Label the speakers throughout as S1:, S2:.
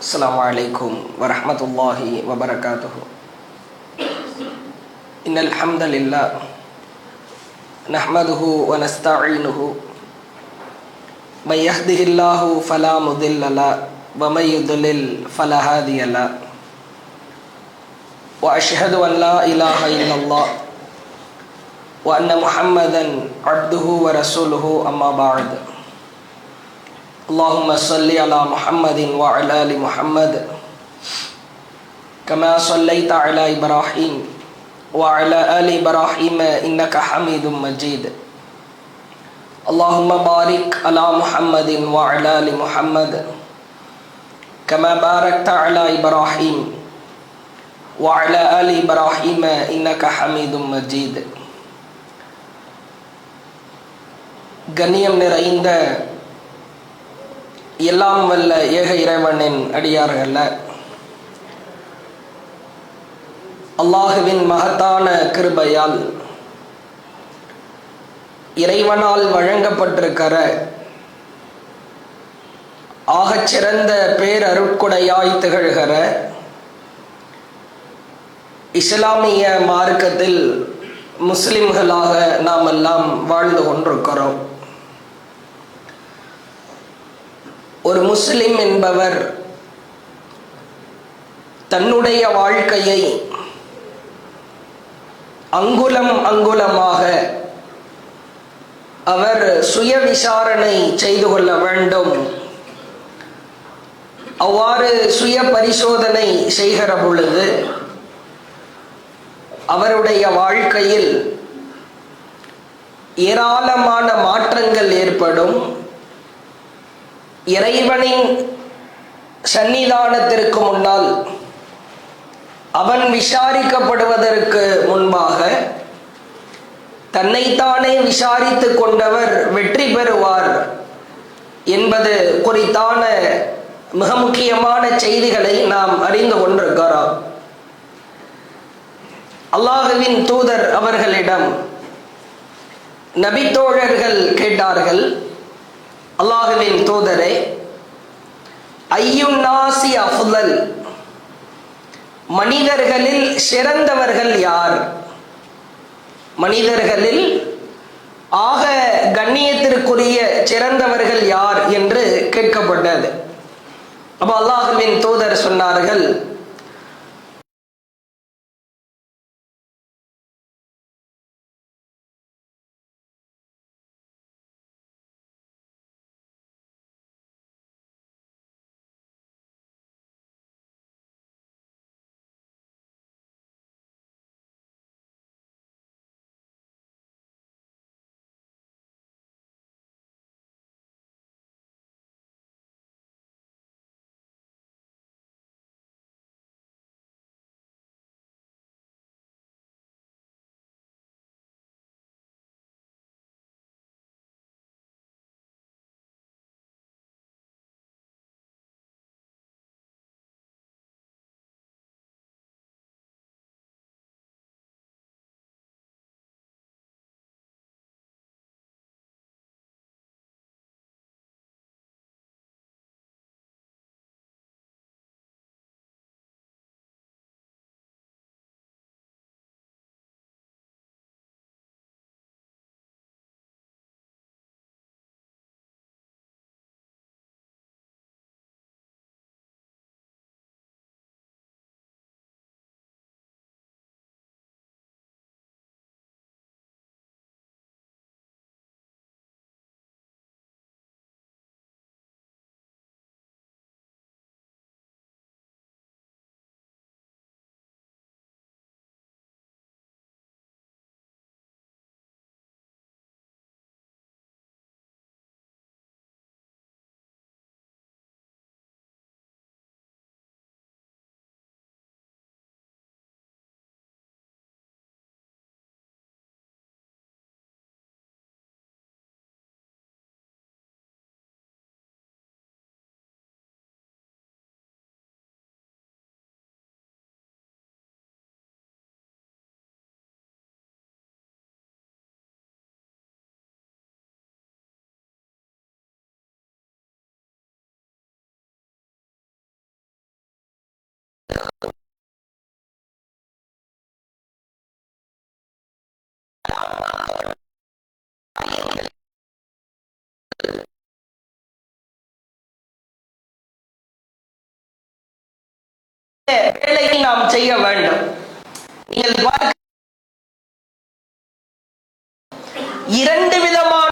S1: السلام عليكم ورحمة الله وبركاته. إن الحمد لله نحمده ونستعينه من يهده الله فلا مضل له ومن يضلل فلا هادي له وأشهد أن لا إله إلا الله وأن محمدا عبده ورسوله أما بعد. اللهم صل على محمد وعلى آل محمد كما صليت على إبراهيم وعلى آل إبراهيم إنك حميد مجيد. اللهم بارك على محمد وعلى آل محمد كما باركت على إبراهيم وعلى آل إبراهيم إنك حميد مجيد. கண்ணியம் நிறைந்த எல்லாம் வல்ல ஏக இறைவனின் அடியார்கள, அல்லாஹுவின் மகத்தான கிருபையால் இறைவனால் வழங்கப்பட்டிருக்கிற ஆகச்சிறந்த பேரருட்கொடையாய் திகழ்கிற இஸ்லாமிய மார்க்கத்தில் முஸ்லிம்களாக நாம் எல்லாம் வாழ்ந்து கொண்டிருக்கிறோம். ஒரு முஸ்லிம் என்பவர் தன்னுடைய வாழ்க்கையை அங்குலம் அங்குலமாக அவர் சுய விசாரணை செய்து கொள்ள வேண்டும். அவ்வாறு சுய பரிசோதனை செய்கிற பொழுது அவருடைய வாழ்க்கையில் ஏராளமான மாற்றங்கள் ஏற்படும். இறைவனின் சன்னிதானத்திற்கு முன்னால் அவன் விசாரிக்கப்படுவதற்கு முன்பாக தன்னைத்தானே விசாரித்து கொண்டவர் வெற்றி பெறுவார் என்பது குறித்தான மிக முக்கியமான செய்திகளை நாம் அறிந்து கொண்டிருக்கிறோம். அல்லாஹுவின் தூதர் அவர்களிடம் நபித்தோழர்கள் கேட்டார்கள், அல்லாஹுவின் தூதரே, ஐயுன் நாசி அஃதல், மனிதர்களில் சிறந்தவர்கள் யார்? மனிதர்களில் ஆக கண்ணியத்திற்குரிய சிறந்தவர்கள் யார் என்று கேட்கப்பட்டது. அப்போ அல்லாஹுவின் தூதர் சொன்னார்கள், வேளையில் நாம் செய்ய வேண்டும். நீங்கள் பார்க்க இரண்டு விதமான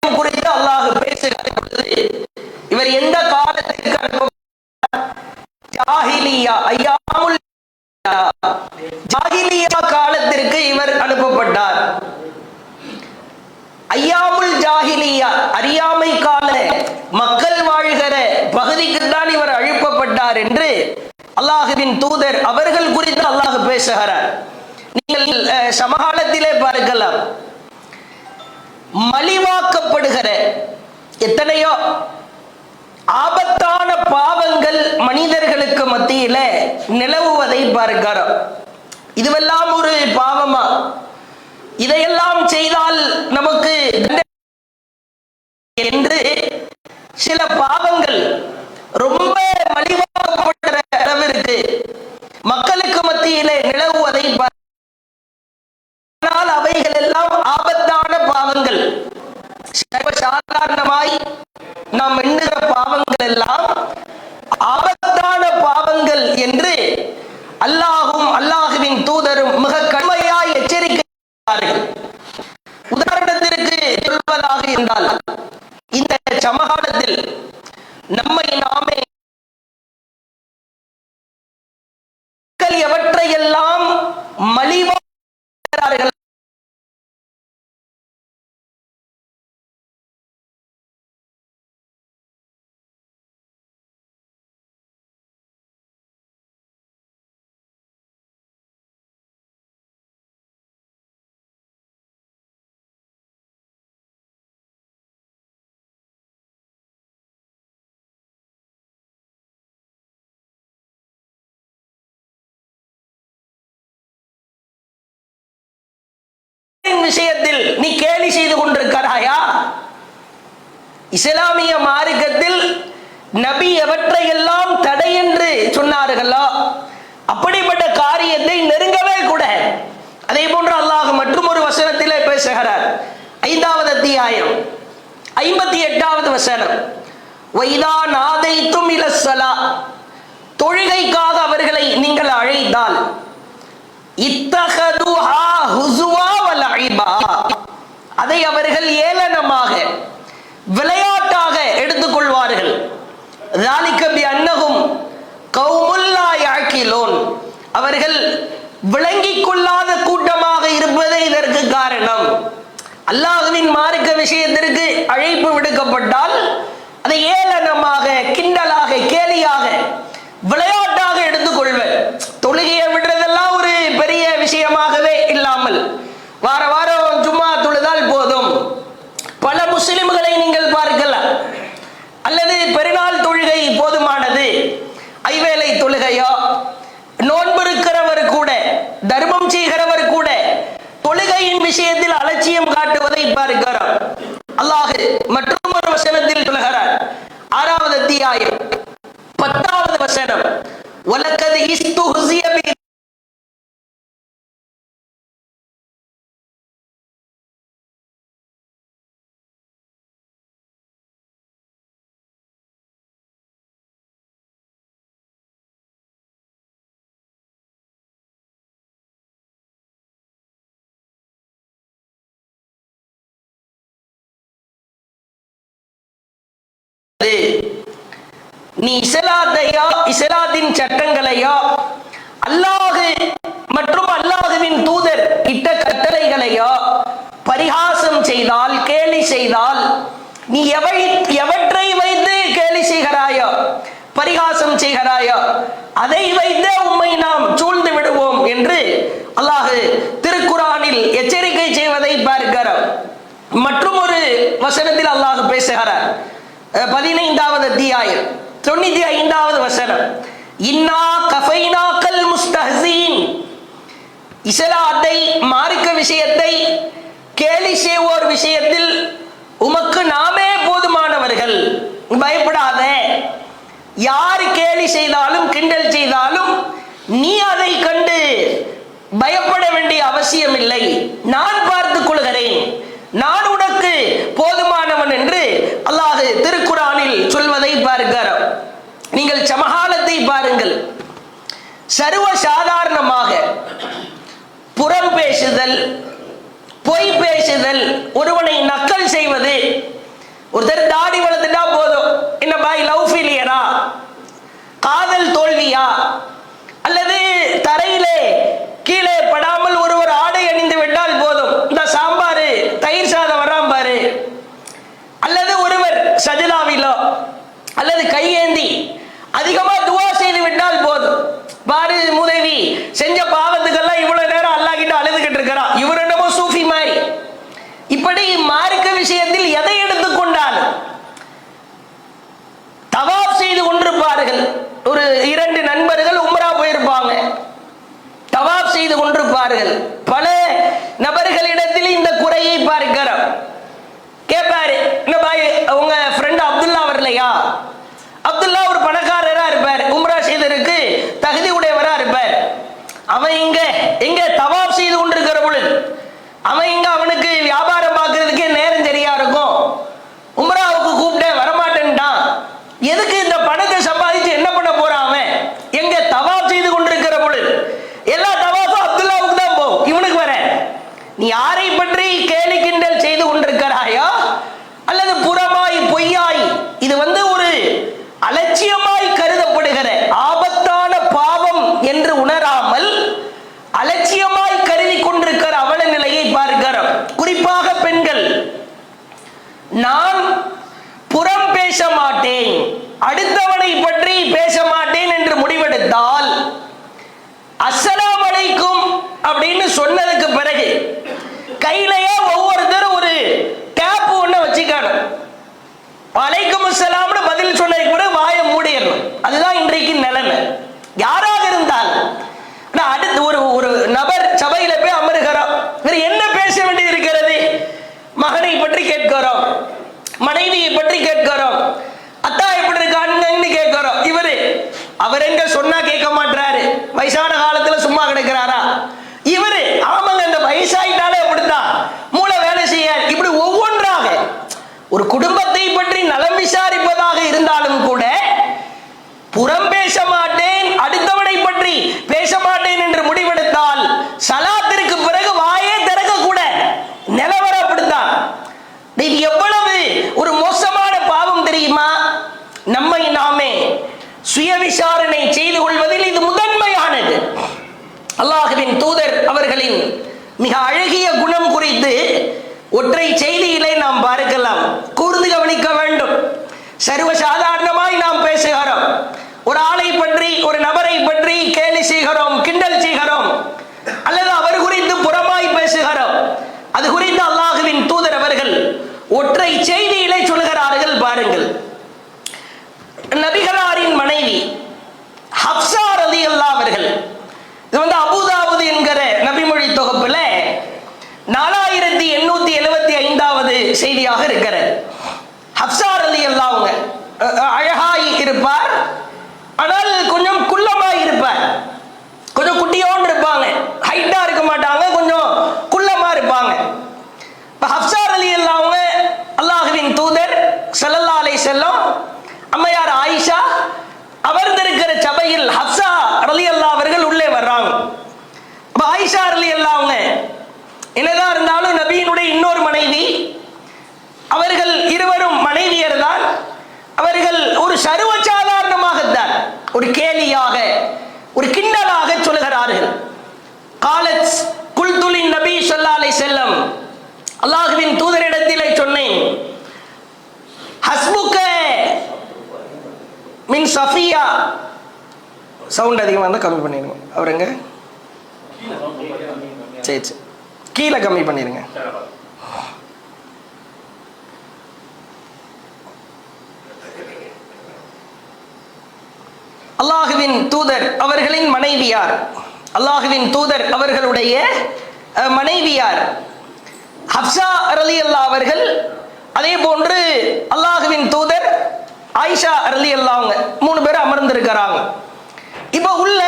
S1: குறித்து அல்லாஹ் பேசுகிறது. இவர் எந்த காலத்திற்கு ஜாஹிலியா ஐயாமுல் ஜாஹிலியா காலத்திற்கு இவர் அனுப்பப்பட்டார். ஐயாமுல் ஜாஹிலியா அறியாமை கால மக்கள் வாழ்கிற பகுதிக்கு தான் இவர் அழைக்கப்பட்டார் என்று அல்லாஹ்வின் தூதர் அவர்கள் குறித்து அல்லாஹ் பேசுகிறார். நீங்கள் சமகாலத்திலே பார்க்கலாம், மலிவாக்கப்படுகிற எத்தனையோ ஆபத்தான பாவங்கள் மனிதர்களுக்கு மத்தியில நிலவுவதை பார்க்கிறோம். இதுவெல்லாம் ஒரு பாவமா? இதையெல்லாம் செய்தால் நமக்கு என்று சில பாவங்கள் ரொம்ப மலிவாக்கப்படுகிற அளவிற்கு மக்களுக்கு மத்தியிலே நிலவுவதை ஆனால் அவைகள் எல்லாம் ஆபத்தான பாவங்கள். சாதாரணமாய் நாம் எண்ணுகிற பாவங்கள் எல்லாம் ஆபத்தான பாவங்கள் என்று அல்லாஹும் அல்லாஹுவின் தூதரும் மிக கடுமையாய் எச்சரிக்கிறார்கள். உதாரணத்திற்கு சொல்வதாக இருந்தால், இந்த சமகாலத்தில் நம்மை நாமே எவற்றையெல்லாம் மலிவாகிறார்கள் விஷயத்தில் நீ கேலி செய்து கொண்டிருக்கிறாயா? இஸ்லாமிய மார்க்கத்தில் நபி எவற்றையெல்லாம் தடை என்று சொன்னார்களோ அப்படிப்பட்ட காரியத்தை நெருங்கவே கூட. அதே போன்று அல்லாஹ் மற்றும் ஒரு வசனத்திலே பேசுகிறார். 5வது அத்தியாயம் 58வது வசனம், வைதா நாதைத்தும் இலஸ்ஸலா, தொழுகைக்காக அவர்களை நீங்கள் அழைத்தால் இத்தஹதுஹா ஹுஸுவா வலஇபா, அதை அவர்கள் ஏளனமாக விளையாட்டாக எடுத்துக்கொள்வார்கள். ذَلِكَ بِأَنَّهُمْ قَوْمٌ لَا يَعْقِلُونَ, அவர்கள் விளங்கிக் கொள்ளாத கூட்டமாக இருப்பதே இதற்கு காரணம். அல்லாஹ்வின் மார்க்க விஷயத்திற்கு அழைப்பு விடுக்கப்பட்டால் அதை ஏளனமாக, கிண்டலாக, கேலியாக, விளையாட்டாக எடுத்துக்கொள்வர். தொழுகையை விடுறதெல்லாம் ஒரு பெரிய விஷயமாகவே இல்லாமல் வார வாரம் ஜும்மா தொழுதால் போதும், பார்க்கிறோம். அல்லாஹ் மற்றும் ஒரு வசனத்தில் சொல்கிறார், 6வது அத்தியாயம் 10வது வசனம், வலக்கத் இஸ்துஹ்ஸிய பி நீ இஸ்லாத்தையோ இஸ்லாத்தின் சட்டங்களையோ அல்லாஹ் மற்றும் அல்லாஹ்வின் தூதர் இட்ட கட்டளைகளையோ பரிகாசம் செய்தால், கேலி செய்தால், நீ எவற்றை வைத்து கேலி செய்கிறாயோ, பரிகாசம் செய்கிறாயோ, அதை வைத்தே உம்மை நாம் சூழ்ந்து விடுவோம் என்று அல்லாஹ் திருக்குர்ஆனில் எச்சரிக்கை செய்வதை பார்க்கிறோம். மற்றும் ஒரு வசனத்தில் அல்லாஹ் பேசுகிறார், 15வது அத்தியாயம் 95வது வசனம், இன்னா கஃபைனாக்கல் முஸ்தஹ்ஸீன். இஸ்லாத்தை, மார்க்க விஷயத்தை கேலி செய்வோர் விஷயத்தில் உமக்கு நாமே போதுமானவர்கள், பயப்படாத. யார் கேலி செய்தாலும் கிண்டல் செய்தாலும் நீ அதை கண்டு பயப்பட வேண்டிய அவசியம் இல்லை, நான் பார்த்துக் கொள்கிறேன், நான் உனக்கு போதுமானவன் என்று அல்லாஹ் திருக்குர்ஆனில் சொல்வதை பார்க்கிறோம். நீங்கள் சமகாலத்தை பாருங்கள், சர்வ சாதாரணமாக புறம் பேசுதல், பொய் பேசுதல், ஒருவனை நக்கல் செய்வது. ஒருத்தர் தாடி வளர்த்துட்டா போதும், என்ன பாய் லவ் ஃபெயிலியரா, காதல் தோல்வியா, அல்லது தரையிலே கீழே படாமல் ஒருவர் ஆடை அணிந்து விட்டால் போதும், இந்த சாம்பாரு தயிர் சாதம் வராம பாரு, அல்லது ஒருவர் சஜிதாவிலோ அல்லது கையேந்தி அதிகமா துவா செய்து விட்டால் போதும், பாரு முதவி செஞ்ச பாவத்துக்கெல்லாம் இவ்வளவு நேரம் அல்லாஹ் கிட்ட அழுதுகிட்டு இருக்கிறான், இவர் என்னமோ சூஃபி மாதிரி. இப்படி மார்க்க விஷயத்தில் எதை எடுத்துக்கொண்டாலும் தவாப் செய்து கொண்டிருப்பார்கள். ஒரு 2 நண்பர்கள் உம்ரா போயிருப்பாங்க, தவாப் செய்து கொண்டிருப்பார்கள். பல நபர்களிடத்தில் இந்த குறையை பார்க்கிறோம். கேட்பாரு, என்ன பாய் உங்க ஃப்ரெண்ட் அப்துல்லா வரலையா? அப்துல்லா ஒரு பணக்காரரா இருப்பார், உம்ரா செய்ததற்கு தகுதி உடையவரா இருப்பார். அவன் எங்க தவாப் செய்து கொண்டிருக்கிற பொழுது அவன் அவனுக்கு வியாபாரம் பார்க்கறதுக்கே நேரம் சரியா இருக்கும், உம்ராவுக்கு கூப்பிட்டே வரமாட்டேன்ட்டான். எதுக்கு இந்த பணத்தை சம்பாதிச்சு என்ன பண்ண போறான்? அவன் எங்க தவாப் செய்து கொண்டிருக்கிற பொழுது எல்லா தவாஃபும் அப்துல்லாவுக்கு தான் போகும், இவனுக்கு வர. நீ யாரை பற்றி கேலி கிண்டல் செய்து கொண்டிருக்கிறாயோ அல்லது புறமாய் பொய்யாய், இது ஒரு அலட்சியமாய் கருதப்படுகிற ஆபத்தான பாவம் என்று உணராமல் அலட்சியமாய் கருதி கொண்டிருக்கிற அவல நிலையை பார்க்கிறோம். குறிப்பாக பெண்கள், நான் புறம் பேச மாட்டேன், அடுத்தவனை பற்றி பேச மாட்டேன் என்று முடிவெடுத்தால், அஸ்ஸலாமு அலைக்கும் அப்படின்னு சொன்னதுக்கு பிறகு கையிலேயே ஒவ்வொருத்தரும் ஒரு டேப் ஒண்ணு வச்சுக்கணும். வலைக்கும் அஸ்ஸலாம்னு பதில் சொன்னதுக்கு பிறகு வாயை மூடிடணும். அதுதான் இன்றைக்கு நிலைமை. யாராக இருந்தாலும் அடுத்து ஒரு நபர் சபையில போய் அமருகிறோம், என்ன பேச வேண்டியது இருக்கிறது? மகனை பற்றி கேட்கிறோம், மனைவியை பற்றி கேட்கிறோம், அத்தா எப்படி இருக்கான்னு கேட்கிறோம். அவர் எங்க சொன்னா கேட்க மாட்டாரு, வயசான காலத்துல சும்மா கிடக்கிறாரா? இவரு ஆமாங்க, இந்த வயசாயிட்டாலே அப்படித்தான், மூளை வேலை செய்யாது. இப்படி ஒவ்வொன்றாக ஒரு குடும்பத்தை பற்றி நலம் விசாரிப்பதாக இருந்தாலும் கூட புறம் பேச மாட்டேன், அடுத்தவனை பற்றி பேச மாட்டேன் என்று முடிவெடுத்தால் சலாத்திற்கு பிறகு வாயே திறக்க கூட நிலவரம் அப்படித்தான். இது எவ்வளவு ஒரு மோசமான பாவம் தெரியுமா? நம்மை நாமே சுய விசாரணை செய்து கொள்வதில் இது முதன்மையானது. அல்லாஹ்வின் தூதர் அவர்களின் மிக அழகிய குணம் குறித்து ஒற்றை செய்தியிலே நாம் பார்க்கலாம். கூர்ந்து கவனிக்க வேண்டும். சர்வசாதாரணமாய் நாம் பேசுகிறோம், ஒரு ஆளை பற்றி, ஒரு நபரை பற்றி கேலி செய்கிறோம், கிண்டல் செய்கிறோம், அல்லது அவர் குறித்து புறமாய் பேசுகிறோம். அது குறித்து அல்லாஹ்வின் தூதர் அவர்கள் ஒற்றை செய்தியிலே சொல்கிறார்கள். பாருங்கள், நபிகளாரின் மனைவி ஹப்ஸா ரலியல்லாஹு அவர்கள், இது அபூதாவுத் என்கிற நபிமொழி தொகுப்புல 4000 3875வது செய்தியாக இருக்கிறது. ஹப்ஸா ரலியல்லாஹு அவங்க அழகாய் இருப்பார், ஆனால் கொஞ்சம் குள்ளமாய் இருப்பார். கொஞ்சம் குட்டியோன்னு இருப்பாங்க, ஹைட்டா இருக்க மாட்டாங்க, கொஞ்சம் குள்ளமா இருப்பாங்க. இப்ப ஹப்ஸா ரலியல்லாஹு அவங்க அல்லாஹ்வின் தூதர் ஸல்லல்லாஹு அலைஹி வஸல்லம் அம்மையார் ஆயிஷா அமர்ந்திருக்கிற சபையில் ஹப்ஸா ரலியல்லாஹு அவர்கள் உள்ளே வர்றாங்க. அப்ப ஆயிஷா ரலியல்லாஹு அவங்க என்னதான் இருந்தாலும் நபியினுடைய இன்னொரு மனைவி, அவர்கள் இருவரும் மனைவியர் தான். அவர்கள் ஒரு சர்வசாதாரணமாகத்தான், ஒரு கேலியாக, ஒரு கிண்டலாக சொல்கிறார்கள். காலத் குல்துலின் நபி ஸல்லல்லாஹு அலைஹி வஸல்லம், அல்லாஹ்வின் தூதரிடத்திலே சொன்னேன், ஹஸ்புக மின் சஃபியா. சவுண்ட் அதிகமாக இருந்தால் கம்மி பண்ணிடுங்க. அவருங்க சரி சரி கீழே கம்மி பண்ணிருங்க. அல்லாஹுவின் தூதர் அவர்களின் மனைவியார், அல்லாஹுவின் தூதர் அவர்களுடைய மனைவியார் ஹப்ஸா ரலியல்லாஹு அவர்கள், அதே போன்று அல்லாஹுவின் தூதர் ஆயிஷா ரலியல்லாஹு அவங்க 3 பேர் அமர்ந்திருக்கிறாங்க. இப்ப உள்ள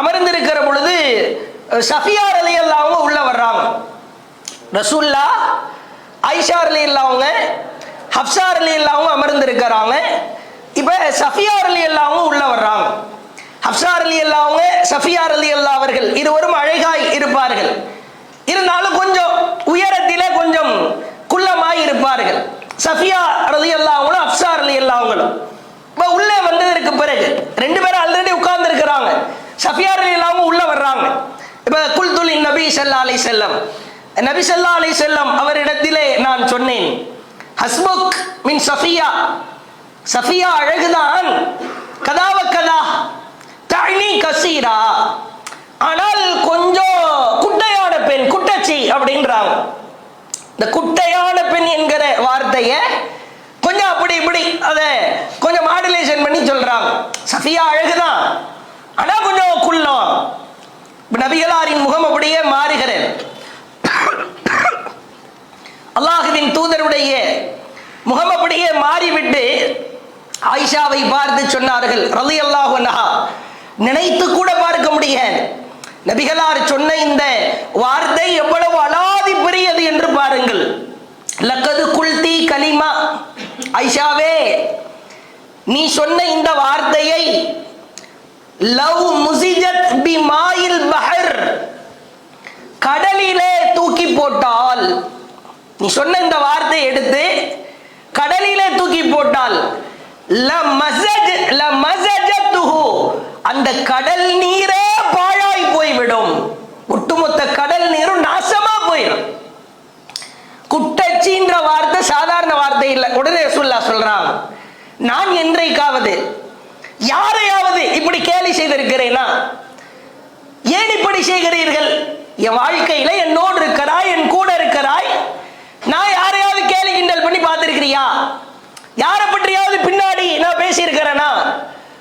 S1: அமர்ந்திருக்கிற பொழுது சஃபியா ரலியல்லாஹு அவங்க உள்ள வர்றாங்க. ரசூலுல்லாஹ், ஆயிஷா ரலியல்லாஹு அவங்க, ஹப்ஸா ரலியல்லாஹு அவங்க அமர்ந்திருக்கிறாங்க. இப்ப சஃபியா ரலியல்லாஹு அவங்க உள்ள வர்றாங்க. ஹப்ஸா ரலியல்லாஹு அவங்க, சஃபியா ரலியல்லாஹு அவர்கள் இருவரும் அழகாய் இருப்பார்கள், இருந்தாலும் கொஞ்சம் உயரத்திலே கொஞ்சம் குள்ளமாய் இருப்பார்கள். சஃபியா ரலியல்லாஹு அவங்களும் ஹப்ஸா ரலியல்லாஹு அவங்களும் இப்ப உள்ளே வந்ததற்கு பிறகு 2 பேரும் ஆல்ரெடி உட்கார்ந்து இருக்கிறாங்க. சஃபியா ரலியல்லாஹு அவங்க உள்ள வர்றாங்க. இப்ப குல்துலின் நபி ஸல்லல்லாஹு அலைஹி வஸல்லம், நபி ஸல்லல்லாஹு அலைஹி வஸல்லம் அவரிடத்திலே நான் சொன்னேன், ஹஸ்புக் மின் சஃபியா, சஃபியா அழகுதான், கதாவ கதா தஅனி கசீரா, ஆனால் கொஞ்சம் குட்டையான பெண், குட்டச்சி அப்படின்றாங்க. இந்த குட்டையான பெண் என்கிற வார்த்தையை கொஞ்சம் அப்படி இப்படி அதை கொஞ்சம் மாடுலேஷன் பண்ணி சொல்றாங்க. சஃபியா அழகுதான், ஆனா கொஞ்சம் குள்ளம். நபிகளாரின் முகம் அப்படியே மாறுகிறது. அல்லாஹுவின் தூதருடைய முகம் அப்படியே மாறிவிட்டு ஆயிஷாவை பார்த்து சொன்னார்கள் ரலியல்லாஹு அன்ஹா, நினைத்து கூட பார்க்க முடியாது நபிகளார் சொன்ன இந்த வார்த்தை எவ்வளவு அலாதி பெரியது என்று பாருங்கள். லக்கது குல்தி கலிமா, ஆயிஷாவே நீ சொன்ன இந்த வார்த்தையை லவ் முஸிஜத் பிமாயில் பஹர், கடலிலே தூக்கி போட்டால், நீ சொன்ன இந்த வார்த்தையை எடுத்து கடலிலே தூக்கி போட்டால் அந்த கடல் நீரே பாழாய் போய்விடும், ஒட்டுமொத்த கடல் நீரும் நாசமா போயிடும். குட்டச்சின்ற வார்த்தை சாதாரண வார்த்தை இல்லை. உடனே ரசூலுல்லாஹ் சொல்றாங்க, நான் என்றைக்காவது யாரையாவது இப்படி கேலி செய்திருக்கிறேனா? ஏன் இப்படி செய்கிறீர்கள்? என் வாழ்க்கையில என்னோடு இருக்கிறாய், என் கூட இருக்கிறாய், நான் யாரையாவது கேலி கிண்டல் பண்ணி பார்த்திருக்கிறியா? யாரை பற்றியாவது பின்னாடி நான் பேசியிருக்கிறேனா?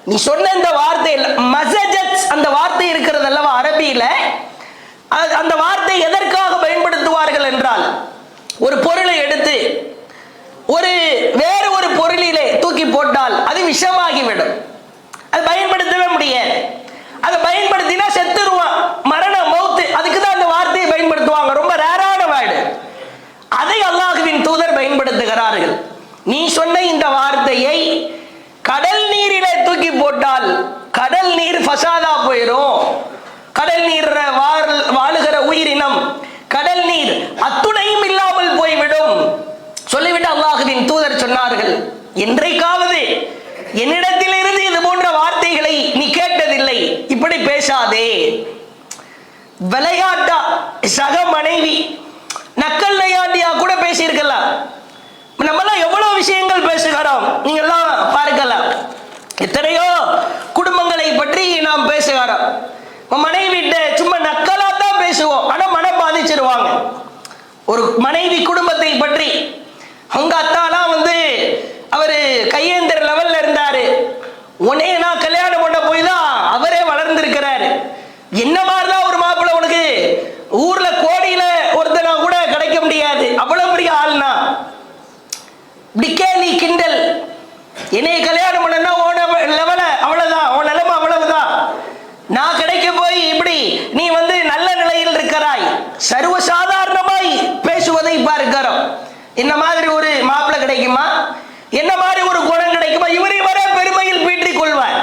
S1: நீ சொன்ன இந்த வார்த்தை மஸஜத், அந்த வார்த்தை இருக்கிறது அல்லவா அரபியில, அந்த வார்த்தை எதற்காக பயன்படுத்துவார்கள் என்றால், ஒரு பொருளை எடுத்து வேறு ஒரு பொருளிலே தூக்கி போட்டால் அது விஷமாகிவிடும், அது பயன்படுத்தவே முடியாது. அதை பயன்படுத்தினா செத்துருவான், மரண மௌத்து, அதுக்கு தான் அந்த வார்த்தையை பயன்படுத்துவாங்க. ரொம்ப ரேரான வேர்டு. அதை அல்லாஹ்வின் தூதர் பயன்படுத்துகிறார்கள். நீ சொன்ன இந்த வார்த்தையை கடல் நீரிலே தூக்கி போட்டால் கடல் நீர் ஃபசாதா போயிடும், கடல் நீர் வாழுகிற உயிரினம், கடல் நீர் அத்துணையும் இல்லாமல் போய்விடும் சொல்லிவிட்டு அல்லாஹ்வின் தூதர் சொன்னார்கள், என்றைக்காவது என்னிடத்தில் இருந்து இது போன்ற வார்த்தைகளை நீ கேட்டதில்லை, இப்படி பேசாதே. விளையாட்டா சக மனைவி நக்கல் நையாண்டியா கூட பேசியிருக்கலாம். நம்மளாம் எவ்வளவு விஷயங்கள் பேசுகிறோம், நீங்க எல்லாம் பார்க்கலாம். எத்தனையோ குடும்பங்களை பற்றி நாம் பேசுகிறோம். மனைவிட்ட சும்மா நக்கலா தான் பேசுவோம், ஆனா மனம் பாதிச்சிருவாங்க. ஒரு மனைவி குடும்பத்தை பற்றி, அவங்க அத்தாலாம் அவரு கையேந்திர லெவல்ல இருந்தாரு, உன்னைய நான் கல்யாணம் பண்ண போய் தான் அவரே வளர்ந்திருக்கிறாரு, என்ன மாதிரிதான் ஒரு மாப்பிள்ளை உனக்கு ஊர்ல கோடியில ஒருத்தனா கூட கிடைக்க சர்வசாதாரணமாய் பேசுவதை பார்க்கிறோம். என்ன மாதிரி ஒரு மாப்பிள்ளை கிடைக்குமா, என்ன மாதிரி ஒரு குணம் கிடைக்குமா, இவரை வர பெருமையில் பீற்றிக் கொள்வார்.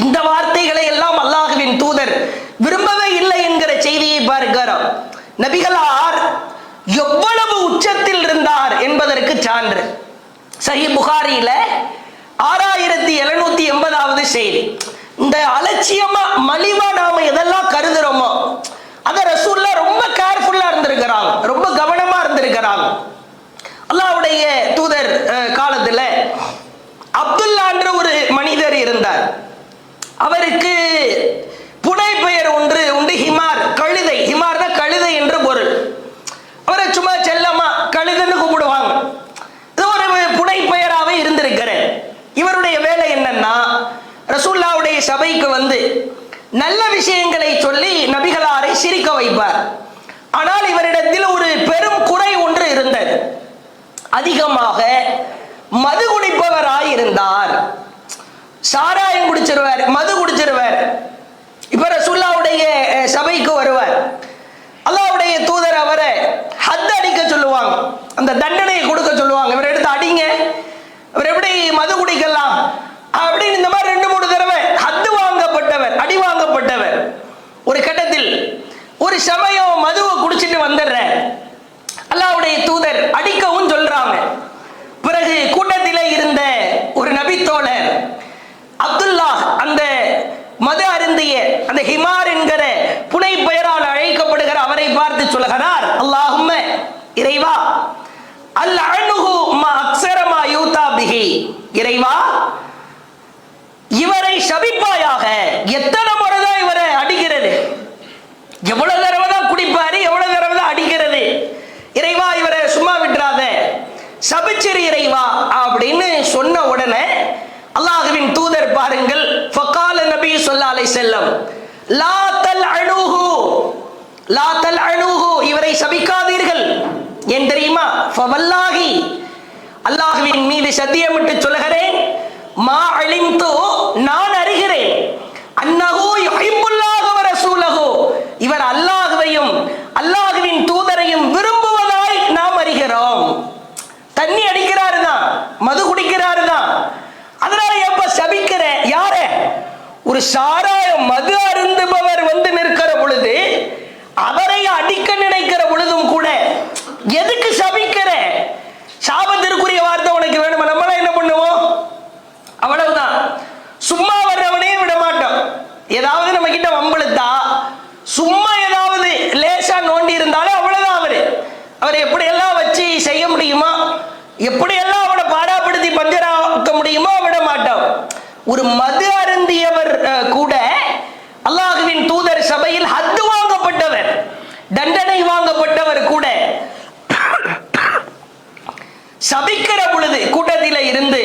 S1: இந்த வார்த்தைகளை எல்லாம் அல்லாஹ்வின் தூதர் விரும்பவே இல்லை என்கிற செய்தியை பார்க்கிறோம். நபிகளார் எவ்வளவு உச்சத்தில் இருந்தார் என்பதற்கு சான்று சஹீஹ் புகாரியில 6780வது செய்தி. இந்த அலட்சியமா மலிவா நாம எதெல்லாம் கருதுறோமோ அத ரசூலுல்லாஹ் ரொம்ப கேர்ஃபுல்லா இருந்திருக்கிறாங்க, ரொம்ப கவனமா இருந்திருக்கிறாங்க. அல்லாஹ்வுடைய தூதர் காலத்துல அப்துல்லா என்ற ஒரு மனிதர் இருந்தார். அவருக்கு புனை பெயர் ஒன்று உண்டு, ஹிமார், கழுதை. ஹிமார்னா கழுதை என்று பொருள். அவரை சும்மா செல்லமா கழுதைன்னு கூப்பிடுவாங்க. இது ஒரு புனை பெயராகவே இருந்திருக்கிறார். இவருடைய வேலை என்னன்னா, ரசூலுல்லாஹ்வுடைய சபைக்கு வந்து நல்ல விஷயங்களை சொல்லி நபிகளாரை சிரிக்க வைப்பார். ஆனால் இவரிடத்தில் ஒரு பெரும் குறை ஒன்று இருந்தது. அதிகமாக மது குடிப்பவராய் இருந்தார். சாராயம் குடிச்சிருவார், மது குடிச்சிருவார். இப்ப ரசூலுல்லாஹ்வுடைய சபைக்கு வருவார். அல்லாஹ்வுடைய தூதர் அவரை ஹத் அடிக்க சொல்லுவாங்க, அந்த தண்டனையை கொடுக்க சொல்லுவாங்க. இவரை எடுத்து அடிங்க, இவர் எப்படி மது குடிக்கலாம் அப்படின்னு இந்த மாதிரி 2-3 தடவை ஹத்து வாங்கப்பட்டவர், அடி வாங்கப்பட்டவர். ஒரு கட்டத்தில் ஒரு சமயம் மதுவை குடிச்சிட்டு வந்துடுற அல்லாஹ்வுடைய தூதர் அடிக்கவும் சொல்றாங்க. பிறகு கூட்டத்திலே இருந்த ஒரு நபித்தோழர் அப்துல்லா, அந்த மது அருந்திய அந்த ஹிமார் என்கிற புனை பெயரால் அழைக்கப்படுகிற அவரை பார்த்து சொல்கிறார், அல்லாஹும்ம, இறைவா, அல் அனுஹு மா அக்ஸரமா யூதா பிஹி, இறைவா இவரை சபிப்பாயாக. எத்தனை முறை தான் இவரை அடிக்கிறது, எவ்வளவு தடவை தான் குடிப்பாரு, எவ்வளவு தடவை தான் அடிக்கிறது. இறைவா இவரை சும்மா விட்டுறாத, சபிச்சிரு இறைவா அப்படின்னு சொன்ன உடனே அல்லாஹ்வின் தூதர் பாருங்கள், ஃபகால நபி ஸல்லல்லாஹு அலைஹி வஸல்லம், லா தல்அனுஹு, லா தல்அனுஹு, இவரை சபிக்காதீர்கள். ஏன் தெரியுமா? ஃபவல்லாஹி, அல்லாஹ்வின் மீது சத்தியமிட்டு சொல்கிறேன், மா அலிம்து, நான் அறிகிறேன், அன்னஹு யுஹிப்புல்லாஹ வ ரசூலஹு, இவர் அல்லாஹ்வையும் அல்லாஹ்வின் தூதரையும் விரும்புவதாய் நாம் அறிகிறோம். தண்ணி அடிக்கிறாரு தான், மது குடிக்கிறாரு தான், அதனால எப்ப சபிக்கிற? யார? ஒரு சாராய மது அருந்துபவர் வந்து நிற்கிற பொழுது, அவரை அடிக்க நினைக்கிற பொழுதும் கூட எதுக்கு சபிக்கிற? சாபத்திற்குரிய வார்த்தை உனக்கு வேணுமா? நம்மள என்ன பண்ணுவோம்? அவ்வளவுதான். சும்மா வர்றவனே விட மாட்டோம். ஏதாவது நம்ம கிட்ட வம்பளுத்தா, சும்மா ஏதாவது லேசா நோண்டி இருந்தாலும் அவ்வளவுதான். அவரை எப்படியெல்லாம் வச்சு செய்ய முடியுமோ, எப்படியெல்லாம் அவனை பாடாப்படுத்தி பஞ்சராக்க முடியுமோ விட மாட்டோம். ஒரு மது அருந்தியவர் கூட அல்லாஹ்வின் தூதர் சபையில் ஹத்து வாங்கப்பட்டவர், தண்டனை வாங்கப்பட்டவர் கூட சபிக்கிற பொழுது, கூட்டத்தில இருந்து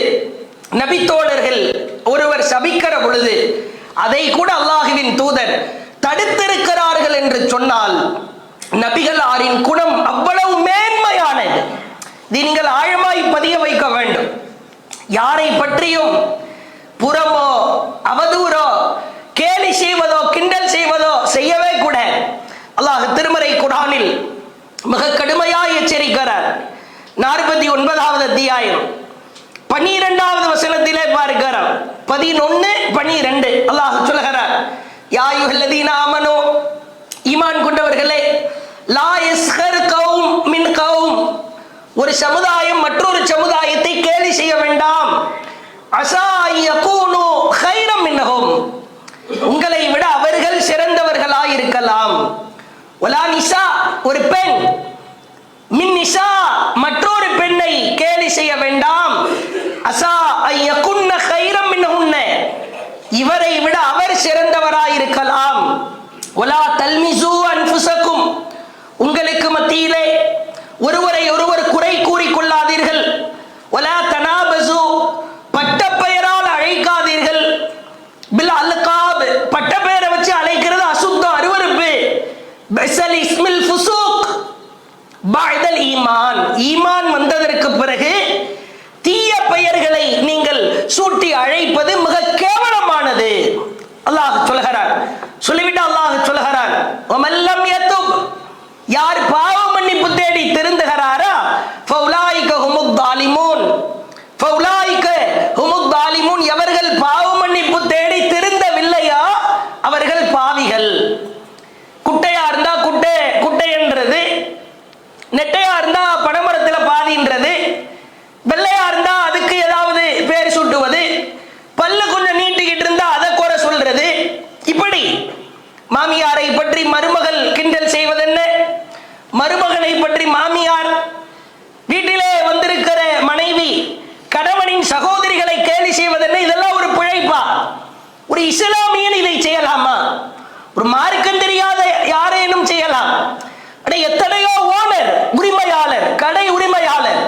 S1: நபித்தோழர்கள் ஒருவர் சபிக்கிற பொழுது அதை கூட அல்லாஹ்வின் தூதர் தடுத்திருக்கிறார்கள் என்று சொன்னால், நபிகளாரின் குணம் அவ்வளவு மேன்மையானது. நீங்கள் ஆழமாய் பதிய வைக்க வேண்டும். யாரை பற்றியும் புறமோ அவதூறோ கேலி செய்வதோ கிண்டல் செய்வதோ செய்யவே கூட அல்லாஹ் திருமறை குர்ஆனில் மிக கடுமையாய் எச்சரிக்கிறார். 49வது அத்தியாயம் 12வது வசனத்திலே பார்க்கிறோம். 11, 12 அல்லாஹ் சொல்கிறார், யா அய்யுஹல்லதீன ஆமனூ, ஈமான் கொண்டவர்களே, லா யஸ்கர் கௌம் மின் கௌம், ஒரு சமுதாயம் மற்றொரு சமுதாயத்தை கேலி செய்ய வேண்டாம். அஸா யகூனு கைரம் மின்ஹும், உங்களை விட அவர்கள் சிறந்தவர்களாய் இருக்கலாம். வலா நிசா, ஒரு பெண், மின் நிசா, மற்றொரு பெண்ணை கேலி செய்ய வேண்டாம். அஸா யகுன்ன கைரம் மின்ஹுன்ன, இவரை விட அவர் சிறந்தவராய் இருக்கலாம். வலா தல்மிசு அன்ஃபுஸக்கும், உங்களுக்கு மத்தியிலே ஒருவரை ஒருவர் குறை கூறிக்கொள்ளாதீர்கள். வலா தனாபசு, பட்ட பெயரால் அழைக்காதீர்கள். பில் அல்காப், பட்ட பெயரை வச்சு அழைக்கிறது அசுத்தம், அருவருப்பு. பஸல் இஸ்மில் ஃபுசூக் பஅதல் ஈமான், ஈமான் வந்ததற்கு பிறகு தீய பெயர்களை நீங்கள் சூட்டி அழைப்பது மிக கேவலமானது. அல்லாஹ் சொல்கிறார். சொல்லிவிட்டு அல்லாஹ் சொல்கிறார், வமல்லம் யதுப், யார் பாவ மன்னிப்பு தேடி திருந்துகிறாரா ஃபௌலாயிக ஹுமுத் தாலிமூன், ஃபௌலாயிக ஹுமுத் தாலிமூன், எவர்கள் பாவ மன்னிப்பு தேடி திருந்தவில்லையா அவர்கள் பாவிகள். குட்டையா இருந்தா குட்டை என்றது, நெட்டையா இருந்தா பனைமரத்துல பாதின்றது, வெள்ளையா இருந்தா அதுக்கு ஏதாவது பேர் சுட்டுவது, பல்லு கொஞ்சம் நீட்டிக்கிட்டு இருந்தா அதை குறை சொல்றது. இப்படி மாமியாரை பற்றி மருமகள் கிண்டல் செய்வதென்ன, மருமகனை பற்றி மாமியார், வீட்டிலே வந்திருக்கிற மனைவி கணவனின் சகோதரிகளை கேலி செய்வதென்ன, இதெல்லாம் ஒரு பிழைப்பா? ஒரு இஸ்லாமியன் இதை செய்யலாமா? ஒரு மார்க்கம் தெரியாத யாரேனும் செய்யலாம்? எத்தனையோ ஓனர், உரிமையாளர், கடை உரிமையாளர்,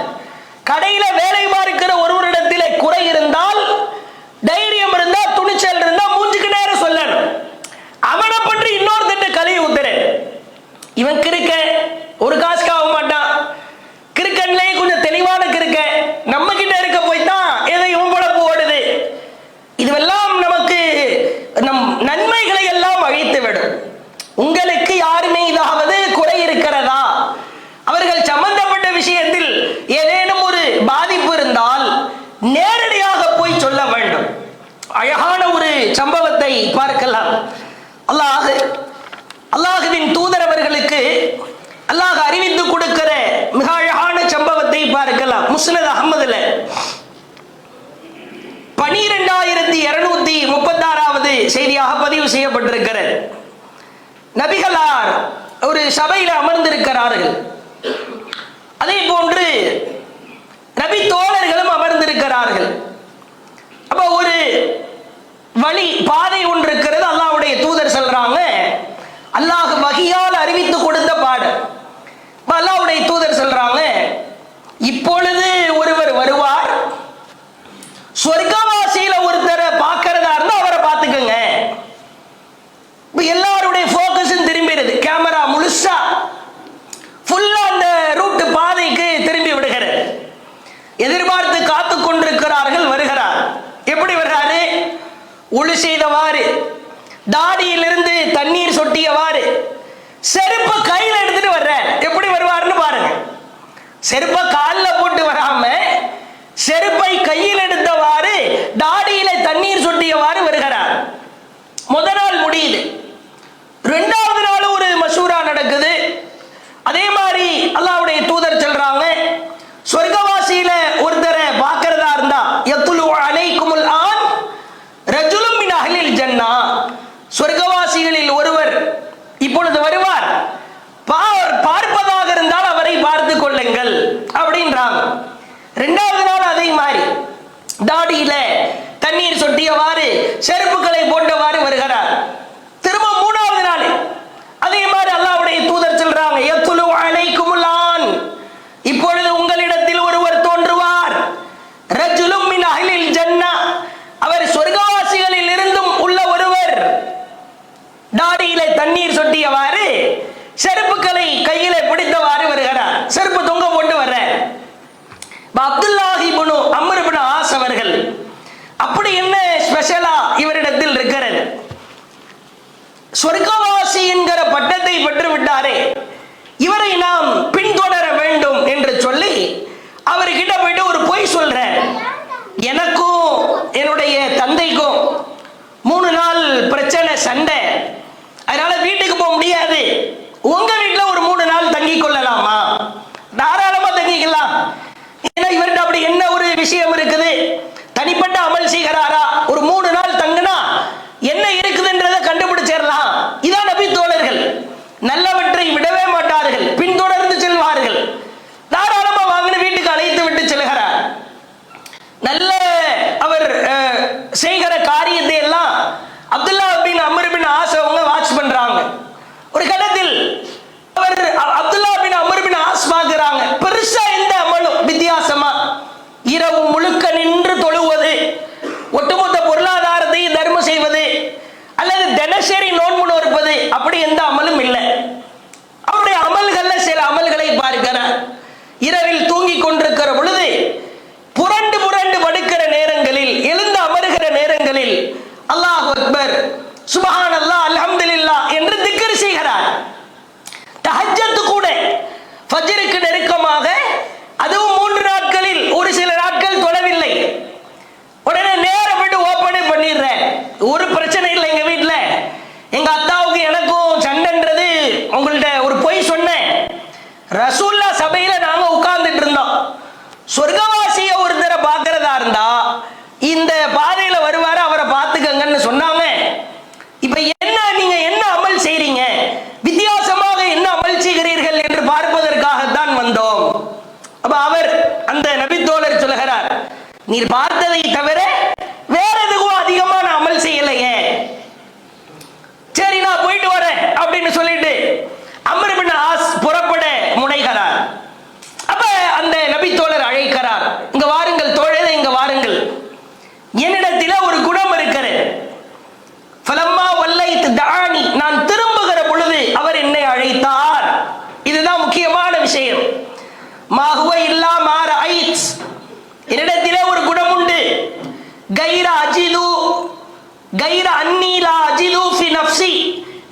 S1: கடையில வேலை பார்க்கிற ஒருவரிடத்திலே குறை இருந்தால், தைரியம் இருந்தா, துணிச்சல் இருந்தா மூஞ்சுக்கு நேரம் சொல்லணும். அவனை பற்றி இன்னொருத்தட்ட கழுவி ஊத்துறேன். இவன் கிறுக்க, ஒரு காசுக்கு ஆக மாட்டான், கிறுக்கன்லயே கொஞ்சம் தெளிவான கிறுக்க, நம்ம கிட்ட இருக்க போய்தான் ஏதோ இவன் பொழப்பு ஓடுது. இதுவெல்லாம் நமக்கு நம் நன்மைகளை எல்லாம் அழித்து விடும். உங்களுக்கு யாருமே இதாவது குறை இருக்கிறதா, அவர்கள் சம்பந்தப்பட்ட விஷயத்தில் ஏதேனும் ஒரு பாதிப்பு இருந்தால் நேரடியாக போய் சொல்ல வேண்டும். அழகான ஒரு சம்பவத்தை பார்க்கலாம். அல்லாஹுவின் தூதர் அவர்களுக்கு அல்லாஹ் அறிவித்து கொடுக்கிற மிக அழகான சம்பவத்தை பார்க்கலாம். முஸ்னத் அஹ்மதுல 12236வது செய்தியாக பதிவு செய்யப்பட்டிருக்கிறது. நபிகளார் ஒரு சபையில் அமர்ந்திருக்கிறார்கள். அதே போன்று நபி தோழர்களும் அமர்ந்திருக்கிறார்கள். அப்ப ஒரு வழி பாதை ஒன்று இருக்கிறது. அல்லாஹ்வுடைய தூதர் சொல்றாங்க, அல்லாஹ் வஹியால் அறிவித்து கொடுத்த பாடம். அல்லாஹ்வுடைய தூதர் சொல்றாங்க, இப்பொழுது ஒருவர் வருவார், சொர்க்கவாசியில ஒருத்தரை பார்க்கிறதா இருந்தா அவரை பார்த்துக்கங்க. எல்லாருடைய போக்கஸும் திரும்பிடுது, கேமரா முழுசா ஃபுல்லா அந்த ரூட் பாதைக்கு திரும்பி விடுகிறது. எதிர்பார்த்து காத்து கொண்டிருக்கிறார்கள். வருகிறார். எப்படி வருகிறாரு? ஒளி செய்தவாறு, தாடியிலிருந்து தண்ணீர் சொட்டியவாறு, செருப்ப கையில எடுத்துட்டு வர்ற. எப்படி வருவாருன்னு பாருங்க. செருப்ப காலில் போட்டு வராம செருப்பை கையில் எடுத்தவாறு தாடியில தண்ணீர் சொட்டியவாறு வருகிறார். முதல் நாள் முடியுது. இரண்டாவது நாள் ஒரு மசூரா நடக்குது. அதே மாதிரி அல்லாஹ்வுடைய தூதர் சொல்றாங்க, சொர்க்கவாசியில ஒருத்தரை பார்க்கிறதா இருந்தா யத்லு அலைக்குமுல் ஆன் ரஜுலும் மின் அஹ்லில் ஜன்னா, சொர்க்கவாசிகளில் ஒருவர் இப்பொழுது வருவார், பார்ப்பதாக இருந்தால் அவரை பார்த்து கொள்ளுங்கள் அப்படின்றாங்க. இரண்டாவது நாள் அதே மாதிரி தாடியில தண்ணீர் சொட்டியவாறு செருப்புகளை போட்டவாறு வருகிறார். திரும்ப மூணாவது நாள் அதே மாதிரி அல்லாஹ்வுடைய தூதர் சொல்றாங்க, யத்லு அலைக்குமுல் ஆன், இப்பொழுது உங்களிடத்தில் ஒருவர் தோன்றுவார், ரஜுலும் மின் அஹ்லில் ஜன்னா, அவர் சொர்க்கவாசிகளில் இருந்தும் உள்ள ஒருவர், தாடியில தண்ணீர் சொட்டியவாறு செருப்புகளை கையில பிடித்தவாறு வருகிறார். செருப்பு தொங்க போட்டு வர்ற அப்துல்லாஹ் இப்னு அம்ர் இப்னு ஆஸ் அவர்கள், அப்படி என்ன ஸ்பெஷலா இவரிடத்தில் இருக்கிறது? சொர்க்கவாசி என்கிற பட்டத்தை பெற்று விட்டாரே, இவரை நாம் பின்தொடர வேண்டும் என்று சொல்லி அவர்கிட்ட போயிட்டு ஒரு பொய் சொல்ற, எனக்கும் என்னுடைய தந்தைக்கும் 3 நாள் பிரச்சனை, சண்டை, அதனால வீட்டுக்கு போக முடியாது, உங்க வீட்டுல ஒரு 3 நாள் தங்கி கொள்ளலாமா? தாராளமா தங்கிக்கலாம். ஏன்னா இவர்கிட்ட அப்படி என்ன ஒரு விஷயம் இருக்குது? தனிப்பட்ட அமல் செய்கிறாரா? ஒரு 3 நாள் தங்கினா என்ன இருக்குதுன்றதை கண்டுபிடிச்சிடலாம். இதான் நபி தோழர்கள். நல்லவற்றை விடவே மாட்டார்கள், பின்தொடர்ந்து செல்வார்கள். தாராளமா வாங்கின வீட்டுக்கு அழைத்து விட்டு செல்கிறார். நல்ல அவர் செய்கிற காரியத்தை எல்லாம் அப்துல்லா பின் அம்ர் பின் ஆஸ் அவங்க வாட்ச் பண்றாங்க. ஒரு கட்டத்தில் அவர் அப்துல்லா பின் அம்ர் பின் ஆஸ் பார்க்கிறாங்க, பெருசா எந்த அமலும் வித்தியாசமா, இரவு முழுக்க நின்று தொழுவது, ஒட்டுமொத்த பொருளாதாரத்தை தர்மம் செய்வது, அல்லது தினசரி நோன்பு நோற்பது, அப்படி எந்த அமலும் இல்லை. அவருடைய அமல்கள்ல சில அமல்களை பார்க்கிறார். இரவில் தூங்கி கொண்டிருக்கிற பொழுது புரண்டு புரண்டு படுக்கிற நேரங்களில், எழுந்து அமருகிற நேரங்களில் அல்லாஹ் அக்பர், சுப்ஹானல்லாஹ், அல்ஹம்துலில்லாஹ் என்று திக்ர் செய்கிறார். ரசூல்லா சபையில நாங்க உட்கார்ந்துட்டு இருந்தோம். சொர்க்கவாசிய ஒருத்தரை பார்க்கறதா இருந்தா இந்த பாதையில வருவாரு, அவரை பார்த்துக்கங்கன்னு சொன்னாங்க. இப்ப என்ன நீங்க என்ன அமல் செய்றீங்க, வித்தியாசமாக என்ன அமல் செய்கிறீர்கள் என்று பார்ப்பதற்காகத்தான் வந்தோம். அப்ப அவர் அந்த நபித்தோழர் சொல்லுகிறார், நீர் பார்த்ததை தவிர வேற எதுவும் அதிகமான அமல் செய்யலையே. சரி நான் போயிட்டு வரேன் அப்படின்னு சொல்லிட்டு அம்ர் இப்னு ஆஸ் புறப்பட முனைகிறார். அப்ப அந்த நபித்தோழர் அழைக்கிறார், இங்க வாருங்கள் தோழரே, இங்க வாருங்கள், என்னிடத்தில ஒரு குணம் இருக்கிறது. ஃபலம்மா வல்லைத் தஆனி, நான் திரும்புகிற பொழுது அவர் என்னை அழைத்தார். இதுதான் முக்கியமான விஷயம். மா ஹுவ இல்லா மா ரஅய்த், என்னிடத்திலே ஒரு குணம் உண்டு. கைர அஜிது கைர அன்னி லா அஜிது ஃபி நஃப்ஸி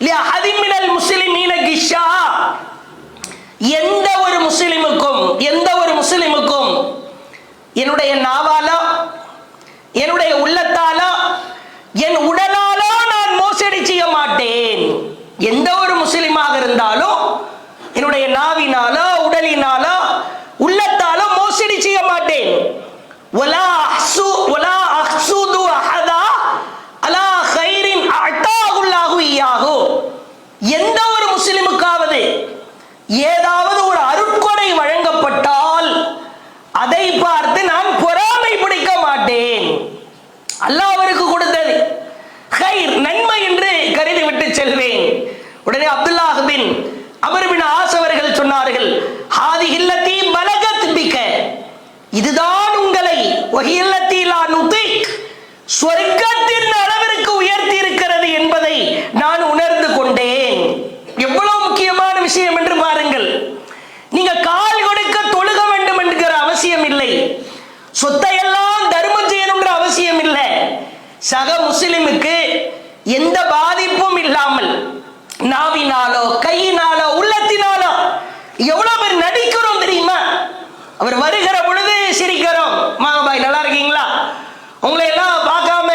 S1: லி அஹதி மினல் முஸ்லிமீன கிஷா, எந்த ஒரு முஸ்லிமுக்கும் என்னுடைய நாவாலோ என்னுடைய உள்ளத்தாலோ என் உடலாலோ நான் மோசடி செய்ய மாட்டேன். எந்த ஒரு முஸ்லிமாக இருந்தாலும் என்னுடைய நாவினாலோ உடலினாலோ உள்ளத்தாலோ மோசடி செய்ய மாட்டேன். வலா அஹ்சுது அஹதா அலா கைரின் அஅதாஹுல்லாஹு இய்யாஹு, எந்த ஒரு முஸ்லிமுக்காவது ஏதாவது ஒரு அருட்கொடை வழங்கப்பட்டால் அதை பார்த்து நான் பொறாமை பிடிக்க மாட்டேன். அல்லாஹ் அவருக்கு கொடுத்தது கைர், நன்மை என்று கருதி விட்டு செல்வேன். உடனே அப்துல்லாஹ் பின் அம்ர் பின் ஆஸ் அவர்கள் சொன்னார்கள், ஹாதிஹில்லதி பலகத் பிக, இதுதான் உங்களை வஹில்லதி லா நுதிக், சொர்க்கத்தின் அளவிற்கு உயர்த்தி இருக்கிறது என்பதை நான் உணர்ந்து கொண்டேன். எவ்வளவு முக்கியமான விஷயம் என்று பாருங்கள். நீங்க கால் கொடுக்க தொழுக வேண்டும் என்கிற அவசியம் இல்லை, சொத்தையெல்லாம் தர்மம் செய்யணும்ன்ற அவசியம் இல்லை. சக முஸ்லிமுக்கு எந்த பாதிப்பும் இல்லாமல் நாவினாலோ கையினாலோ உள்ளத்தினாலோ எவ்வளவு பேர் நடிக்கிறோம் தெரியுமா? அவர் வருகிற பொழுது சிரிக்கிறோம், மாங்க பாய் நல்லா இருக்கீங்களா, உங்களை எல்லாம் பார்க்காம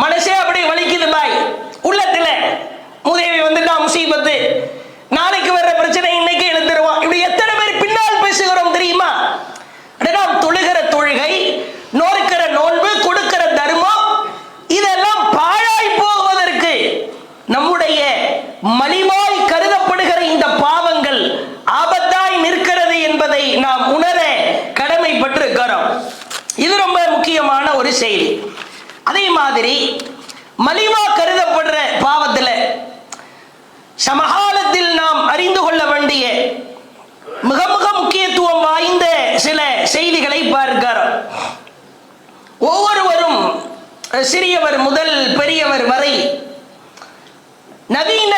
S1: மனசே அப்படி வலிக்குது பாய், உள்ளத்துல மூதேவி வந்துட்டா முசீபத்து, நாளைக்கு வர்ற பிரச்சனை இன்னைக்கு எழுந்துருவான். இப்படி எத்தனை பேர் பின்னால் பேசுகிறோம் தெரியுமா? நாம் தொழுகிற தொழுகை, நோக்கிற நோன்பு, கொடுக்கிற தர்மம், இதெல்லாம் பாழாய் போவதற்கு நம்முடைய மலிவாய் கருதப்படுகிற இந்த பாவங்கள் ஆபத்தாய் நிற்கிறது என்பதை நாம் உணர கடமைப்பட்டிருக்கிறோம். இது ரொம்ப முக்கியமான ஒரு செய்தி. அதே மாதிரி மலிவா கருதப்படுற பாவத்தில் சமகாலத்தில் நாம் அறிந்து கொள்ள வேண்டிய மிக மிக முக்கியத்துவம் வாய்ந்த சில செய்திகளை பார்க்கிறோம். ஒவ்வொருவரும் சிறியவர் முதல் பெரியவர் வரை நவீன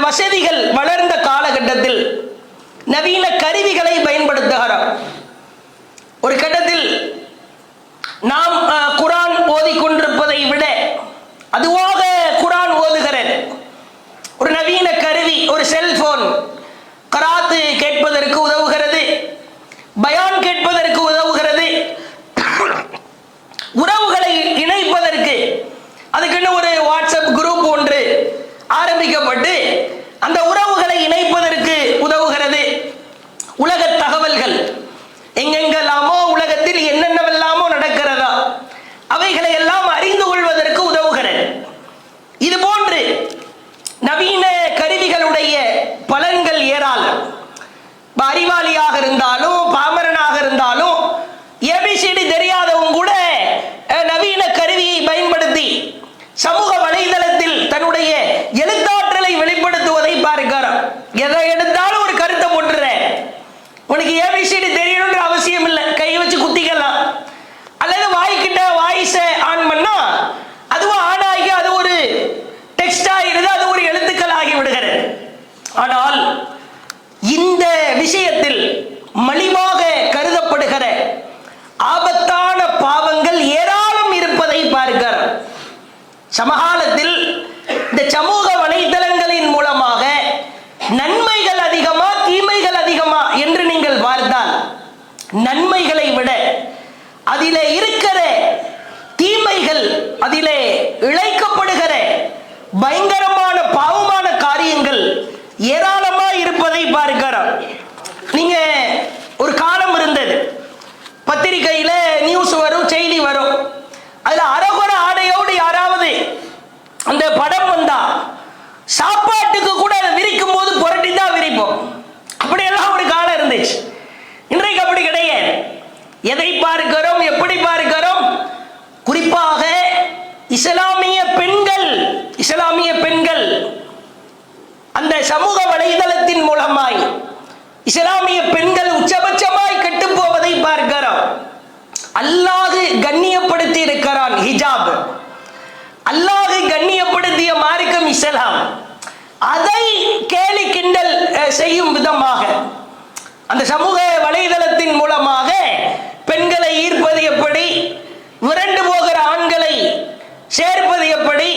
S1: வசதிகள் வளர்ந்த காலகட்டத்தில் நவீன கருவிகளை பயன்படுத்துகிறோம். ஒரு கட்டத்தில் நாம் குர்ஆன் ஓதிக்கொண்டிருப்பதை விட அதுவாக குர்ஆன் ஓதுகிறது ஒரு நவீன கருவி, ஒரு செல்போன், கராத்து கேட்பதற்கு உதவுகிறது, பயான் கேட்பதற்கு உதவுகிறது, உறவுகளை இணைப்பதற்கு அதுக்குன்னு ஒரு வாட்ஸ்அப் குரூப் ஒன்று ஆரம்பிக்கப்பட்டு அந்த உறவுகளை இணைப்பதற்கு உதவுகிறது. உலக தகவல்கள் எங்கெங்கெல்லாமோ உலகத்தில் என்னென்னவெல்லாமோ நடக்கிறதா அவைகளை எல்லாம் அறிந்து கொள்வதற்கு உதவுகிறது. இது போன்று நவீன கருவிகளுடைய பலன்கள் ஏராளம். அறிவாளியாக இருந்தாலும் பாமரனாக இருந்தாலும் ஏபிசிடி தெரியாதவங்க கூட நவீன கருவியை பயன்படுத்தி சமூக வலைதளத்தில் தன்னுடைய எழுத்தாற்றலை வெளிப்படுத்துவதை பார்க்கிறோம். எதை எடுத்தாலும் ஒரு கருத்தை போட்டுறேன், உனக்கு ஏபிசிடி தெரியணும்ன்ற அவசியம் இல்லை, கை வச்சு குத்திக்கலாம். அல்லது வாய்க்கிட்ட வாய்ஸை ஆன் பண்ணா அதுவும் ஆன் ஆகி அது ஒரு டெக்ஸ்ட் ஆகிடுது, அது ஒரு எழுத்துக்கள் ஆகி விடுகிறது. ஆனால் இந்த விஷயத்தில் மலிவாக கருதப்படுகிற ஆபத்தான பாவங்கள் ஏராளம் இருப்பதை பார்க்கிறோம். சமகாலத்தில் இந்த சமூக வலைதளங்களின் மூலமாக நன்மைகள் அதிகமா தீமைகள் அதிகமா என்று நீங்கள் பார்த்தால் நன்மைகளை விட அதிலே இருக்கிற தீமைகள், அதிலே இழைக்கப்படுகிற பயங்கரமான பாவமான காரியங்கள் ஏராளமாக இருப்பதை பார்க்கிறோம். நீங்க ஒரு காலம் இருந்தது, பத்திரிகையில நியூஸ் வரும், செய்தி வரும், அதுல அரகுர ஆடையோடு யாராவது அந்த படம் வந்தா சாப்பாட்டுக்கு கூட அதை விரிக்கும் போது புரட்டி தான் விரிப்போம். அப்படியெல்லாம் ஒரு காலம் இருந்துச்சு. இன்றைக்கு அப்படி கிடையாது. எதை பார்க்கிறோம், எப்படி பார்க்கிறோம்? குறிப்பாக இஸ்லாமிய பெண்கள் அந்த சமூக வலைதளத்தின் மூலமாய் இஸ்லாமிய பெண்கள் உச்சபட்சமாய் கெட்டு போவதை பார்க்கிறோம். அல்லாஹ் கண்ணியப்படுத்தி இருக்கிறான் ஹிஜாப், அல்லாஹ் கண்ணியப்படுத்திய மார்க்கம் இஸ்லாம். அதை கேலி கிண்டல் செய்யும் விதமாக அந்த சமூக வலைதளத்தின் மூலமாக பெண்களை ஈர்ப்பது எப்படி, விரண்டு போகிற ஆண்களை சேர்ப்பது எப்படி,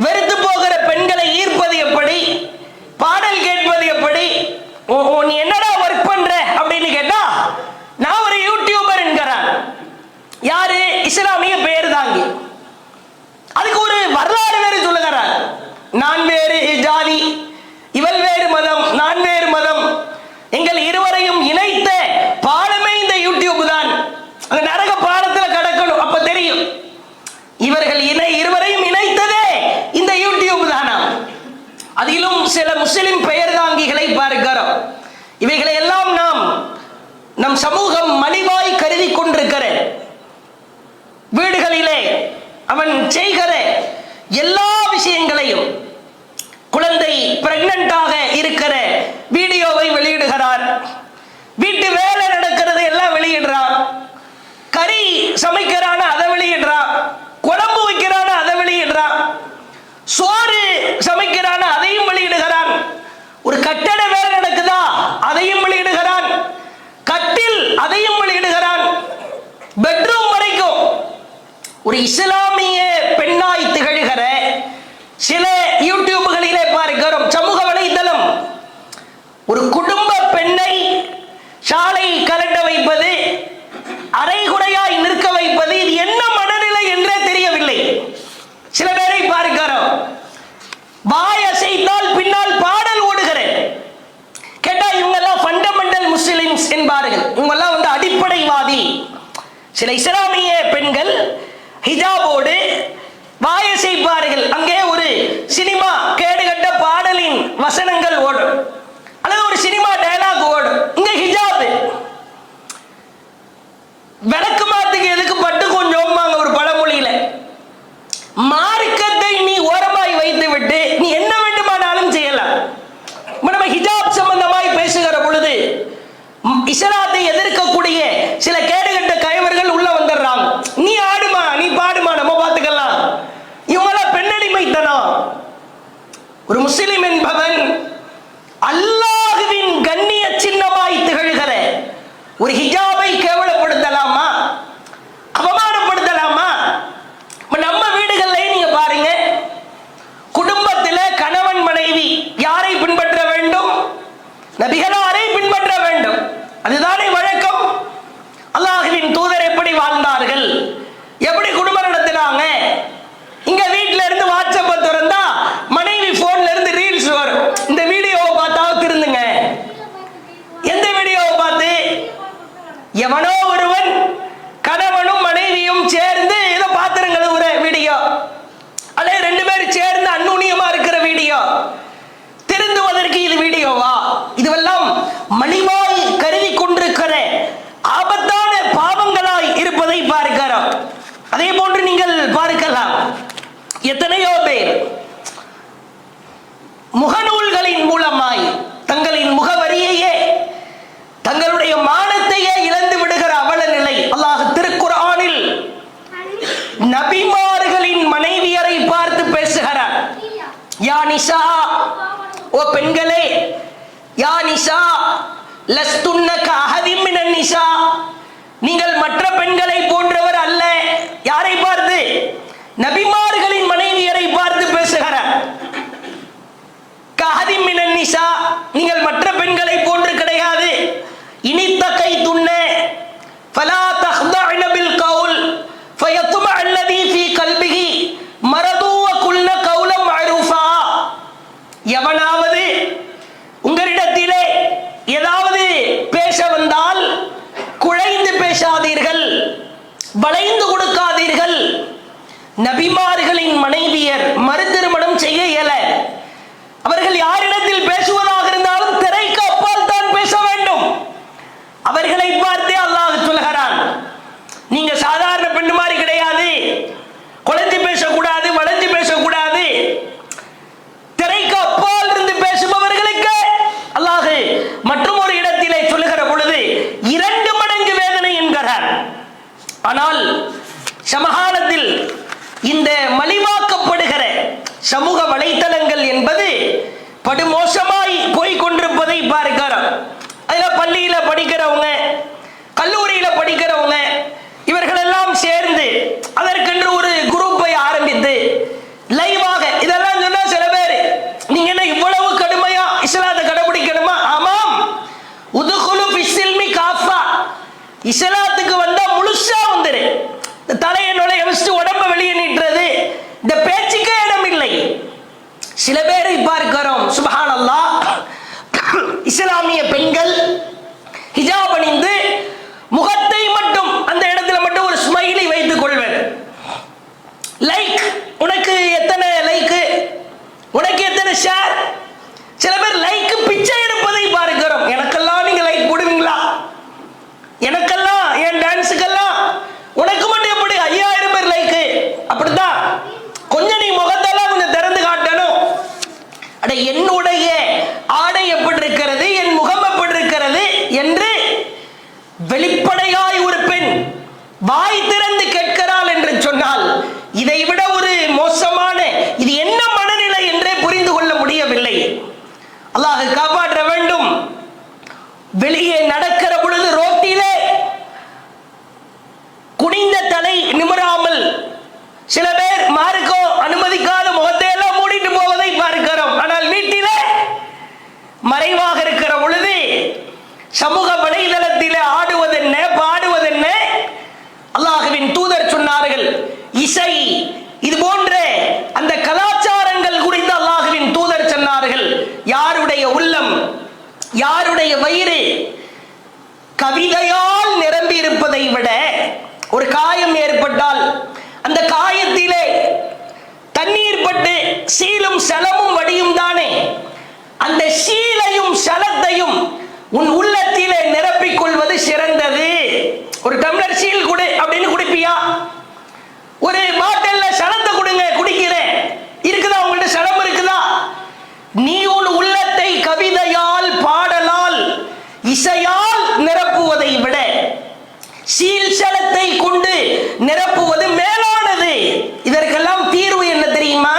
S1: வெறுத்து போகிற பெண்களை ஈர்ப்பது எப்படி, பாடல் கேட்பது எப்படி. நீ என்னடா ஒர்க் பண்ற அப்படின்னு கேட்டா நான் ஒரு யூடியூபர் என்கிறான். யாரு? இஸ்லாமிய பெயர் தாங்கி. அதுக்கு ஒரு வரலாறு வேறு சொல்லுகிறார். நான் வேறு ஜாதி, இவள் வேறு மதம், நான் வேறு மதம், எங்கள் இருவரையும் இணைத்த பாலமே இந்த யூடியூப் தான். அந்த நரக பாலத்தில் கடக்கணும், அப்ப தெரியும் இவர்கள் இருவரையும் இணைத்ததே இந்த யூடியூப் தானா. அதிலும் சில முஸ்லிம் பெயர் தாங்கிகளை பார்க்கிறோம். இவைகளை எல்லாம் நம் சமூகம் மலிவாய் கருதி கொண்டிருக்கிற வீடுகளிலே அவன் செய்கிற எல்லா விஷயங்களையும், குழந்தை பிரெக்னண்டாக இருக்கிற வீடியோவை வெளியிடுகிறார், வீட்டு வேலை நடக்கிறது எல்லாம் வெளியிடுறான், கறி சமைக்கிறான அதை வெளியிடுறான், குழம்பு வைக்கிறான அதை வெளியிடுறான், சோறு சமைக்கிறான அதையும் வெளியிடுகிறான், ஒரு கட்டட வேலை நடக்குதா அதையும் வெளியிடுகிறான், கட்டில் அதையும் வெளியிடுகிறான், பெட்ரூம் வரைக்கும். ஒரு இஸ்லாமிய பெண்ணாய் திகழ்கிற சில யூடியூப்களிலே பார்க்கிறோம், சமூக வலைதளம். ஒரு குடும்ப பெண்ணை சாலை கலட்ட வைப்பது, அரைகுறையாய் நிற்க வைப்பது, இது என்ன மனநிலை என்றே தெரியவில்லை. சில பேரை பார்க்கிறோம், வாய் அசைத்தால் பின்னால் பாடல் ஓடுகிறேன். கேட்டா இவங்க எல்லாம் ஃபண்டமெண்டல் முஸ்லிம்ஸ் என்பார்கள், இவங்க எல்லாம் அடிப்படைவாதி. சில இஸ்லாமிய பெண்கள் ஹிஜாபோடு வாயசைப்பார்கள். அங்கே ஒரு சினிமா கேடுகட்ட பாடலின் வசனங்கள் ஓடும், அல்லது ஒரு சினிமா டயலாக் ஓடும். இங்க ஹிஜாப் விளக்கு மாத்துக்கு எதுக்கு பட்டு கொஞ்சம் ஒரு பழமொழியில மார்க்கத்தை நீ ஓரமாய் வைத்து விட்டு நீ என்ன வேண்டுமானாலும் செய்யலாம். நம்ம ஹிஜாப் சம்பந்தமாய் பேசுகிற பொழுது இஸ்லாத்தை எதிர்க்கக்கூடிய சில கேடுகட்ட கயவர்கள் உள்ள வந்துடுறாங்க. நீ ஆடுமா, நீ பாடுமா, நம்ம பார்த்துக்கலாம். இவங்களாம் பெண்ணடிமைத்தனம். ஒரு முஸ்லிம் என்பவன் அல்லாஹ்வின் கண்ணிய சின்னமாய் திகழ்கிற ஒரு ஹிஜாபை கேவலப்படுத்தலாமா, அவமானப்படுத்தலாமா? நம்ம வீடுகளில் நீங்க பாருங்க, குடும்பத்தில் கணவன் மனைவி யாரை பின்பற்ற வேண்டும்? நபிகளாரை பின்பற்ற வேண்டும். அதுதானே வழக்கம். அல்லாஹ்வின் தூதர் எப்படி வாழ்ந்தார்கள், எப்படி குடும்பம் நடத்தினாங்க. இங்க வீட்டுல இருந்து வாட்ஸ்அப் திறந்தா மனைவி போன்ல இருந்து ரீல்ஸ் வரும். இந்த வீடியோவை பார்த்தா திருந்துங்க. எந்த வீடியோவை பார்த்து? எவனோ ஒருவன் கணவனும் மனைவியும் சேர்ந்து ஏதோ பாத்திரம் கழுவுற வீடியோ, அல்லது ரெண்டு பேரும் சேர்ந்து அந்நுண்ணியமா இருக்கிற வீடியோ. திருந்துவதற்கு இது வீடியோவா? இதுவெல்லாம் மலிவாய் கருதி கொண்டிருக்கிற ஆபத்தான பாவங்களாய் இருப்பதை பார்க்கிறோம். அதே போன்று நீங்கள் பார்க்கலாம், எத்தனையோ பேர் முகநூல்களின் மூலமாய் தங்களின் முகவரியையே, தங்களுடைய மானத்தையே இழந்து விடுகிற அவல நிலை. அல்லாஹ் திருக்குர்ஆனில் நபிமார்களின் மனைவியரை பார்த்து பேசுகிறார். யா நிசா, ஓ பெண்களே, யா நிசா லஸ்துன்ன கஅஹதின் மினன் நிசா, நீங்கள் மற்ற பெண்களை போன்றவர் அல்ல. யாரை பார்த்து? நபிமார்களின் மனைவியரை பார்த்து பேசுகிறார். கஅஹதின் மினன் நிசா, நீங்கள் மற்ற பெண்களை போன்று கிடையாது. இனித்தகை துன்ன ஃபலா தஹ்தஅன பில் கவுல் ஃபயத்மஅ அல்லதி ஃபீ கல்பிஹி மரது வ குல்ன கௌலம் மஅரூஃபா. எவனாவது உங்களிடத்திலே ஏதாவது வளைந்து கொடுக்காதீர்கள். நபிமார்களின் மனைவியர் மறு திருமணம் செய்ய இயல. அவர்கள் யாரிடத்தில் பேசுவதாக இருந்தாலும் திரைக்கு அப்பால் தான் பேச வேண்டும். அவர்களை பார்த்தே அல்லாஹ் சொல்கிறான், நீங்க சாதாரண பெண்ணு மாதிரி கிடையாது, குழந்தை பேசக்கூடாது, வளைஞ்சு பேசக்கூடாது. திரைக்கு அப்பால் இருந்து பேசுபவர்களுக்கு அல்லாஹ் மற்றும் ஒரு இடத்திலே சொல்லுகிற பொழுது 2 மடங்கு வேதனை என்கிறார். ஆனால் சமகாலத்தில் இந்த மலிவாக்கப்படுகிற சமூக வலைத்தளங்கள் என்பது படுமோசமாய் போய்கொண்டிருப்பதை பார்க்கிறோம். அதுல பள்ளியில படிக்கிறவங்க, கல்லூரியில படிக்கிறவங்க இவர்கள் எல்லாம் சேர்ந்து அதற்கென்று ஒரு குரூப்பை ஆரம்பித்து லைவாக இதெல்லாம் சொன்னா சில பேர், நீங்க என்ன இவ்வளவு கடுமையா இஸ்லாத்தை கடைபிடிக்கணுமா? ஆமாம், உதுகுலு ஃபிஸ்ஸில்மி காஃபா, இஸ்லாத்துக்கு வந்தா முழுசா வந்துரு. தலையை நுழைய வச்சுட்டு உடம்ப வெளியே நீட்டுறது, இந்த பேச்சுக்கே இடம் இல்லை. சில பேரை பார்க்கிறோம், சுப்ஹானல்லாஹ், இஸ்லாமிய பெண்கள் ஹிஜாப் அணிந்து முகத்தை மட்டும் அந்த இடத்துல மட்டும் ஒரு ஸ்மைலி வைத்துக் கொள்வது. லைக், உனக்கு எத்தனை லைக், உனக்கு எத்தனை ஷேர். சில பேர் லைக் பிச்சை எடுப்பதை பார்க்கிறோம். எனக்கெல்லாம் நீங்க லைக் போடுவீங்களா? எனக்கெல்லாம் என் டான்ஸுக்கெல்லாம், உனக்கு மட்டும் எப்படி 5000 பேர் லைக்? அப்படித்தான். கொஞ்சம் நீ முகத்தெல்லாம் கொஞ்சம் திறந்து காட்டணும். அட, என்னுடைய ஆடை எப்படி இருக்கிறது, என் முகம் எப்படி இருக்கிறது என்று வெளிப்படையாய் ஒரு பெண் வாய் திறந்து கேட்கிறாள் என்று சொன்னால், இதை விட ஒரு மோசமான இது என்ன மனநிலை என்றே புரிந்து கொள்ள முடியவில்லை. அல்லாஹ் காப்பாற்ற வேண்டும். வெளியே நடக்கிற பொழுது ரோட்டிலே குனிந்த தலை நிமிராமல் சில பேர் மார்க்கோ அனுமதிக்காத முகத்தை எல்லாம் மூடிட்டு போவதை பார்க்கிறோம். ஆனால் வீட்டிலே மறைவாக இருக்கிற பொழுது சமூக வலைதளத்திலே ஆடுவதென்ன, பாடுவதென்ன? அல்லாஹ்வின் தூதர் சொன்னார்கள், இசை இது போன்ற அந்த கலாச்சாரங்கள் குறித்து அல்லாஹ்வின் தூதர் சொன்னார்கள், யாருடைய உள்ளம், யாருடைய வயிறு கவிதையால் நிரம்பி இருப்பதை விட, ஒரு காயம் ஏற்பட்டால் அந்த காயத்திலே தண்ணீர் பட்டு சீலும் சலமும் வடியும் தானே, அந்த சீலையும் சலத்தையும் உன் உள்ளத்திலே நிரப்பிக் கொள்வது சிறந்தது. ஒரு டம்ளர் சீல் கொடு அப்படின்னு குடிப்பியா? ஒரு பாட்டில்ல சலத்தை கொடுங்க, குடிக்கிறேன். இருக்குதா உங்கள்ட்ட சலம்? இருக்குதா? நீ உன் உள்ளத்தை கவிதையால், பாடலால், இசையால் நிரப்புவதை விட சீல் சலத்தை கொண்டு நிரப்புவது மேலானது. இதற்கெல்லாம் தீர்வு என்ன தெரியுமா?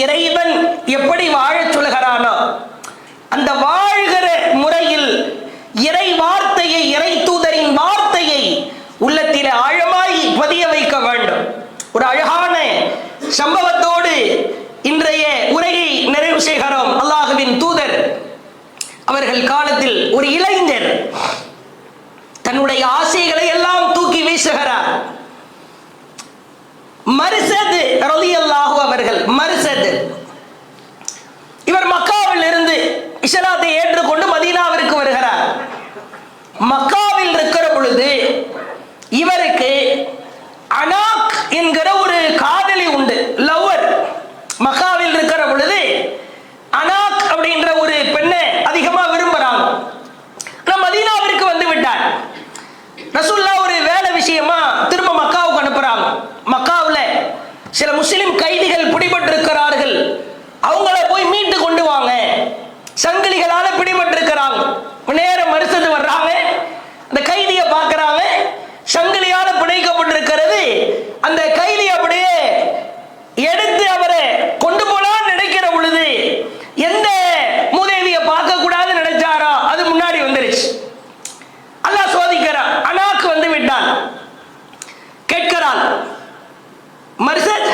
S1: இறைவன் எப்படி வாழச் சொல்கிறானோ அந்த வாழ்கிற முறையில் இறை வார்த்தையை, இறை தூதரின் வார்த்தையை உள்ளத்தில் ஆழமாய் பதிய வைக்க வேண்டும். ஒரு அழகான சம்பவத்தோடு இன்றைய உரையை நிறைவு செய்கிறோம். அல்லாஹ்வின் தூதர் அவர்கள் காலத்தில் ஒரு இளைஞர் தன்னுடைய ஆசைகளை எல்லாம் தூக்கி வீசுகிறார். மர்சத் ரலியல்லாஹு அவர்கள், மர்சத் இவர் மக்காவில் இருந்து இஸ்லாத்தை ஏற்றுக்கொண்டு மதீனாவிற்கு வருகிறார். மக்காவில் இருக்கிற பொழுது இவருக்கு அனாக் என்கிற ஒரு காதலி உண்டு, லவ்வர். மக்காவில் இருக்கிற பொழுது அனாக் அப்படின்ற ஒரு பெண்ணை அதிகமா விரும்புறாங்க. மதீனாவிற்கு வந்து விட்டார். ரசூலுல்லாஹ் ஒரு வேலை விஷயமா திரும்ப மக்காவுக்கு அனுப்புறாங்க. மக்காவுல சில முஸ்லிம் கைதிகள் பிடிபட்டிருக்கிறார்கள், அவங்கள போய் மீட்டு கொண்டு வாங்க. சங்கிலிகளால பிடிபட்டிருக்கிறாங்க. நேரம் மறுசது வர்றாங்க, அந்த கைதியை பார்க்கிறாங்க, சங்கிலியால பிணைக்கப்பட்டிருக்கிறது. அந்த கைதி அப்படியே எடுத்து அவரை கொண்டு போலான்னு நினைக்கிற பொழுது எந்த மூதேவியை பார்க்க கூடாதுன்னு நினைச்சாரோ அது முன்னாடி வந்துருச்சு. அல்லாஹ் சோதிக்கிறான். அனாக்கு வந்து விட்டான். கேட்கிறான், மர்சத்,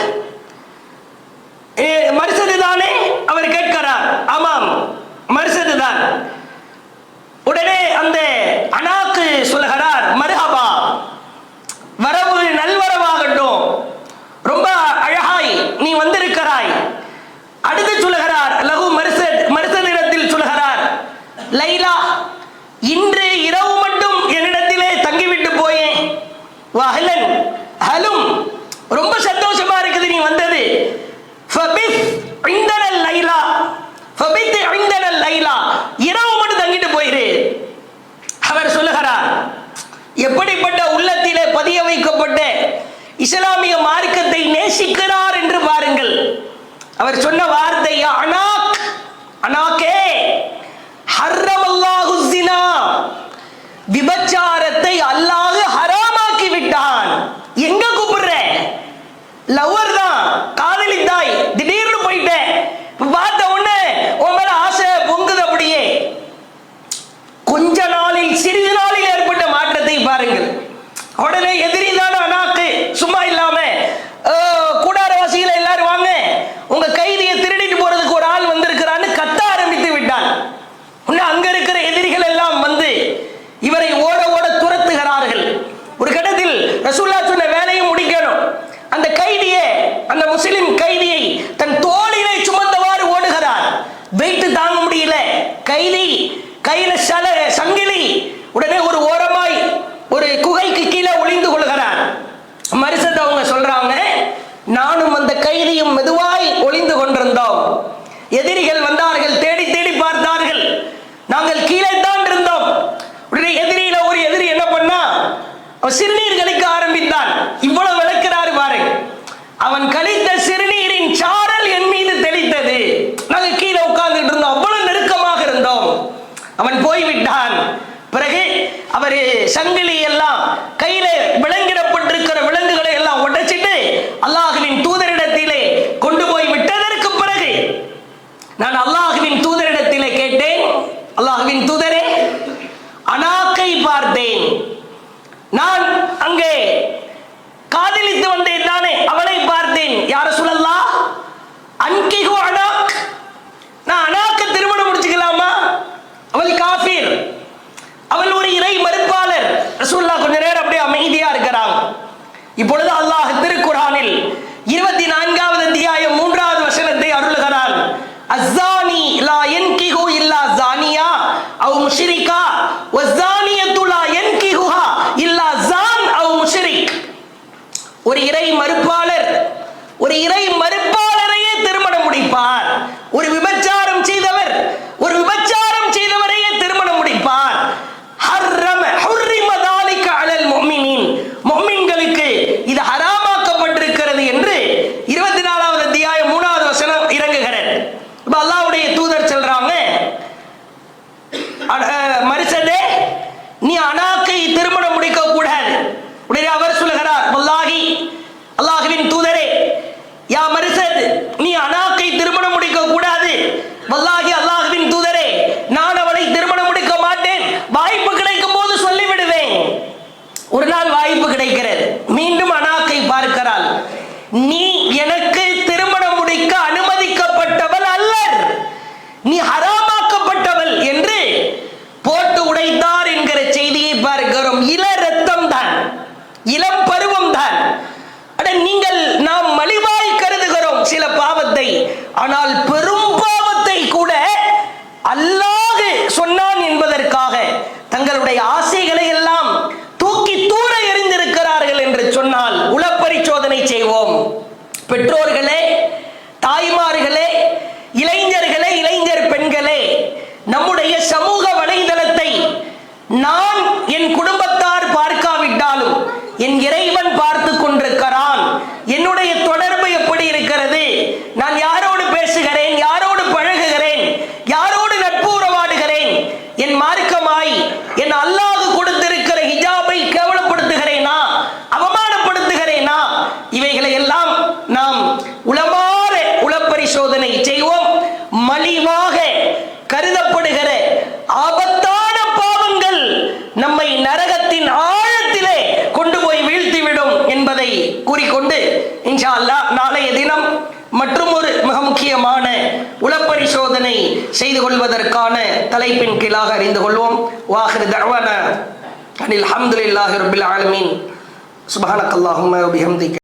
S1: மர்சது தானே? அவர் கேட்கிறார், ஆமாம் மர்சது தான். உடனே அந்த அனாக்கு சொல்லுகிறார், மர்ஹபா, வரவு நல்வரவாகட்டும், ரொம்ப அழகாய் நீ வந்திருக்கிறாய். அடுத்து சொல்லுகிறார் லகு மர்சத், மர்சதிடத்தில் சொல்லுகிறார், லைலா, இன்று இரவு மட்டும் என்னிடத்திலே தங்கிவிட்டு போயேன். லைலா, இரவு மட்டும் தங்கிட்டு போயிரு. அவர் சொல்லுகிறார், எப்படிப்பட்ட உள்ளத்திலே பதிய வைக்கப்பட்ட இஸ்லாமிய மார்க்கத்தை நேசிக்கிறார் என்று பாருங்கள். அவர் சொன்ன வார்த்தை அனாக், அனாக்கே ஹர்ரமல்லாஹு ஸினா, விபச்சாரத்தை அல்லாஹ் ஹராமாக்கி விட்டான். எங்க கூப்பிடுற? லவர் தான், காதலி தாய், திடீர்னு போயிட்டேன், பார்த்த உடனே உன் மேல ஆசை பொங்குது. அப்படியே கொஞ்ச நாளில், சிறிது நாளில் ஏற்பட்ட மாற்றத்தை பாருங்கள். உடனே எதிரி தான அனாக்கு, சும்மா இல்லாம கூடாரவாசிகளை எல்லாரும் வாங்க, உங்க கைதியை திருடிட்டு போறதுக்கு ஒரு ஆள் வந்திருக்கிறான்னு கத்த ஆரம்பித்து விட்டான். அங்க இருக்கிற எதிரிகள் எல்லாம் வந்து இவரை ஓட ஓட துரத்துகிறார்கள். ஒரு கட்டத்தில் ரசூலுல்லாஹ் சொன்ன வேலையை முடிக்கணும். அந்த கைதியை, அந்த முஸ்லிம் கைதியை தன் தோளிலே சுமந்தவாறு ஓடுகிறார். வெயிட் தாங்க முடியல, கைதி கையில சங்கிலி. உடனே ஒரு ஓரமாய் ஒரு குகைக்கு கீழே ஒளிந்து கொள்கிறார். மரிசத் அவங்க சொல்றாங்க, நானும் அந்த கைதியும் மெதுவாய் ஒளிந்து கொண்டிருந்தோம். எதிரிகள் வந்தார்கள், தேடி தேடி பார்த்தார்கள், நாங்கள் கீழே தான் இருந்தோம். உடனே எதிரியில ஒரு எதிரி என்ன பண்ணா, அவன் சிறுநீர் கழிக்க ஆரம்பித்தான். இவ்வளவு விளக்கிறாரு பாருங்க. அவன் கழித்த சிறுநீரின் சாரல் என் மீது தெளித்தது. நாங்கள் கீழே உட்கார்ந்துட்டு இருந்தோம், அவ்வளவு நெருக்கமாக இருந்தோம். அவன் போய்விட்டான். பிறகு அவரு சங்கிலி எல்லாம் கையில விலங்கிடப்பட்டிருக்கிற விலங்குகளை எல்லாம் உடைச்சிட்டு அல்லாஹ்வின் தூதரிடத்திலே கொண்டு போய் விட்டதற்கு பிறகு நான் அல்லாஹ்வின் தூதரிடத்திலே கேட்டேன், அல்லாஹ்வின் தூதரே, அனாக்கை பார்த்தேன், நான் அங்கே காதலித்து வந்தேன் தானே, அவளை பார்த்தேன். யார ரசூலல்லாஹ், அன்கிஹு அனாக், நான் அனாக்க திருமணம் முடிச்சுக்கலாமா? அவள் காஃபிர், அவள் ஒரு இறை மறுப்பாளர். ரசூலுல்லாஹ் கொஞ்ச நேரம் அப்படியே அமைதியா இருக்கிறாங்க. இப்பொழுது அல்லாஹ் திருக்குர்ஆனில் 24வது அத்தியாயம் 3வது வசனத்தை அருளுகிறான். அஸ்ஸானி லா யன்கிஹு இல்லா ஸானியா அவ் முஷ்ரிகா வஸ்ஸானியத்து லா யன்கிஹுஹா இல்லா ஸான் அவ் முஷ்ரிக். ஒரு இறை மறுப்பாளர் ஒரு இறை மறுப்பாளரையே திருமணம் முடிப்பார். ஒரு விபச்சாரம் செய்தவர் ஒரு விபச்சாரம் செய்தவரையே திருமணம் முடிப்பார். முஃமின்களுக்கு இது ஹராமாக்கப்பட்டிருக்கிறது என்று 24வது அத்தியாயம் 3வது வசனம் இறங்குகிறது. அல்லாஹ்வுடைய தூதர் சொல்றாங்க, மரிசதே, நீ அனாக்கை திருமணம் முடிக்க கூடாது. உடனே அவர் சொல்லுகிறார், வல்லாஹி, அல்லாஹ்வின் தூதரே, யா மரிசத், நீ அனாக்கை திருமணம் முடிக்க கூடாது. வல்லாஹி, அல்லாஹ்வின் தூதரே, நான் அவளை திருமணம் முடிக்க மாட்டேன். வாய்ப்பு கிடைக்கும் போது சொல்லிவிடுவேன். ஒரு நாள் வாய்ப்பு கிடைக்கிறது, மீண்டும் அனாக்கை பார்க்கிறாள். நீ எனக்கு திருமணம் முடிக்க அனுமதிக்கப்பட்டவள் அல்லர், நீ ஹராமாக்கப்பட்டவள் என்று போட்டு உடைத்தார் என்கிற செய்தியை பார்க்கிறோம். இள ரத்தம் தான், இளம் பருவம் தான். நீங்கள் நாம் மலிவாய் கருதுகிறோம் சில பாவத்தை, ஆனால் பெரும் பாவத்தை கூட அல்லாஹ் சொன்னான் என்பதற்காக தங்களுடைய ஆசைகளை எல்லாம் தூக்கி தூர எறிந்திருக்கிறார்கள் என்று சொன்னால் உளப்பரிசோதனை செய்வோம். பெற்றோர்களே, தாய்மார்களே, இளைஞர்களே, இளைஞர் பெண்களே, நம்முடைய சமூக வலைதளத்தை நான் என் குடும்பத்தார் பார்க்காவிட்டாலும் என் இறைவன் பார்த்து கொண்டிருக்கிறான். என்னுடைய தொடர்பு எப்படி இருக்கிறது, நான் யாரோடு பேசுகிறேன், யாரோடு பழகுகிறேன், யாரோடு நட்பு உறவாடுகிறேன், என் மார்க்கமாய் என் அல்லாஹ் கொடுத்திருக்கிற ஹிஜாபை கேவலப்படுத்துகிறேனா, அவமானப்படுத்துகிறேனா, இவைகளை எல்லாம் நாம் உளமாற உளப்பரிசோதனை செய்வோம். மலிவாக கருதப்படுகிற ஆபத்தான பாவங்கள் நம்மை நரகத்தின் ஆழத்திலே கொண்டு போய் வீழ்த்திவிடும் என்பதை கூறிக்கொண்டு இன்ஷா அல்லாஹ் நாளைய தினம் மற்றும் ஒரு மிக முக்கியமான உளப்பரிசோதனை செய்து கொள்வதற்கான தலைப்பின் கீழாக அறிந்து கொள்வோம். வாஹிரு தஅவானா அனில் ஹம்துலில்லாஹி ரப்பில் ஆலமீன். சுப்ஹானக்கல்லாஹும்ம வ பிஹம்திக.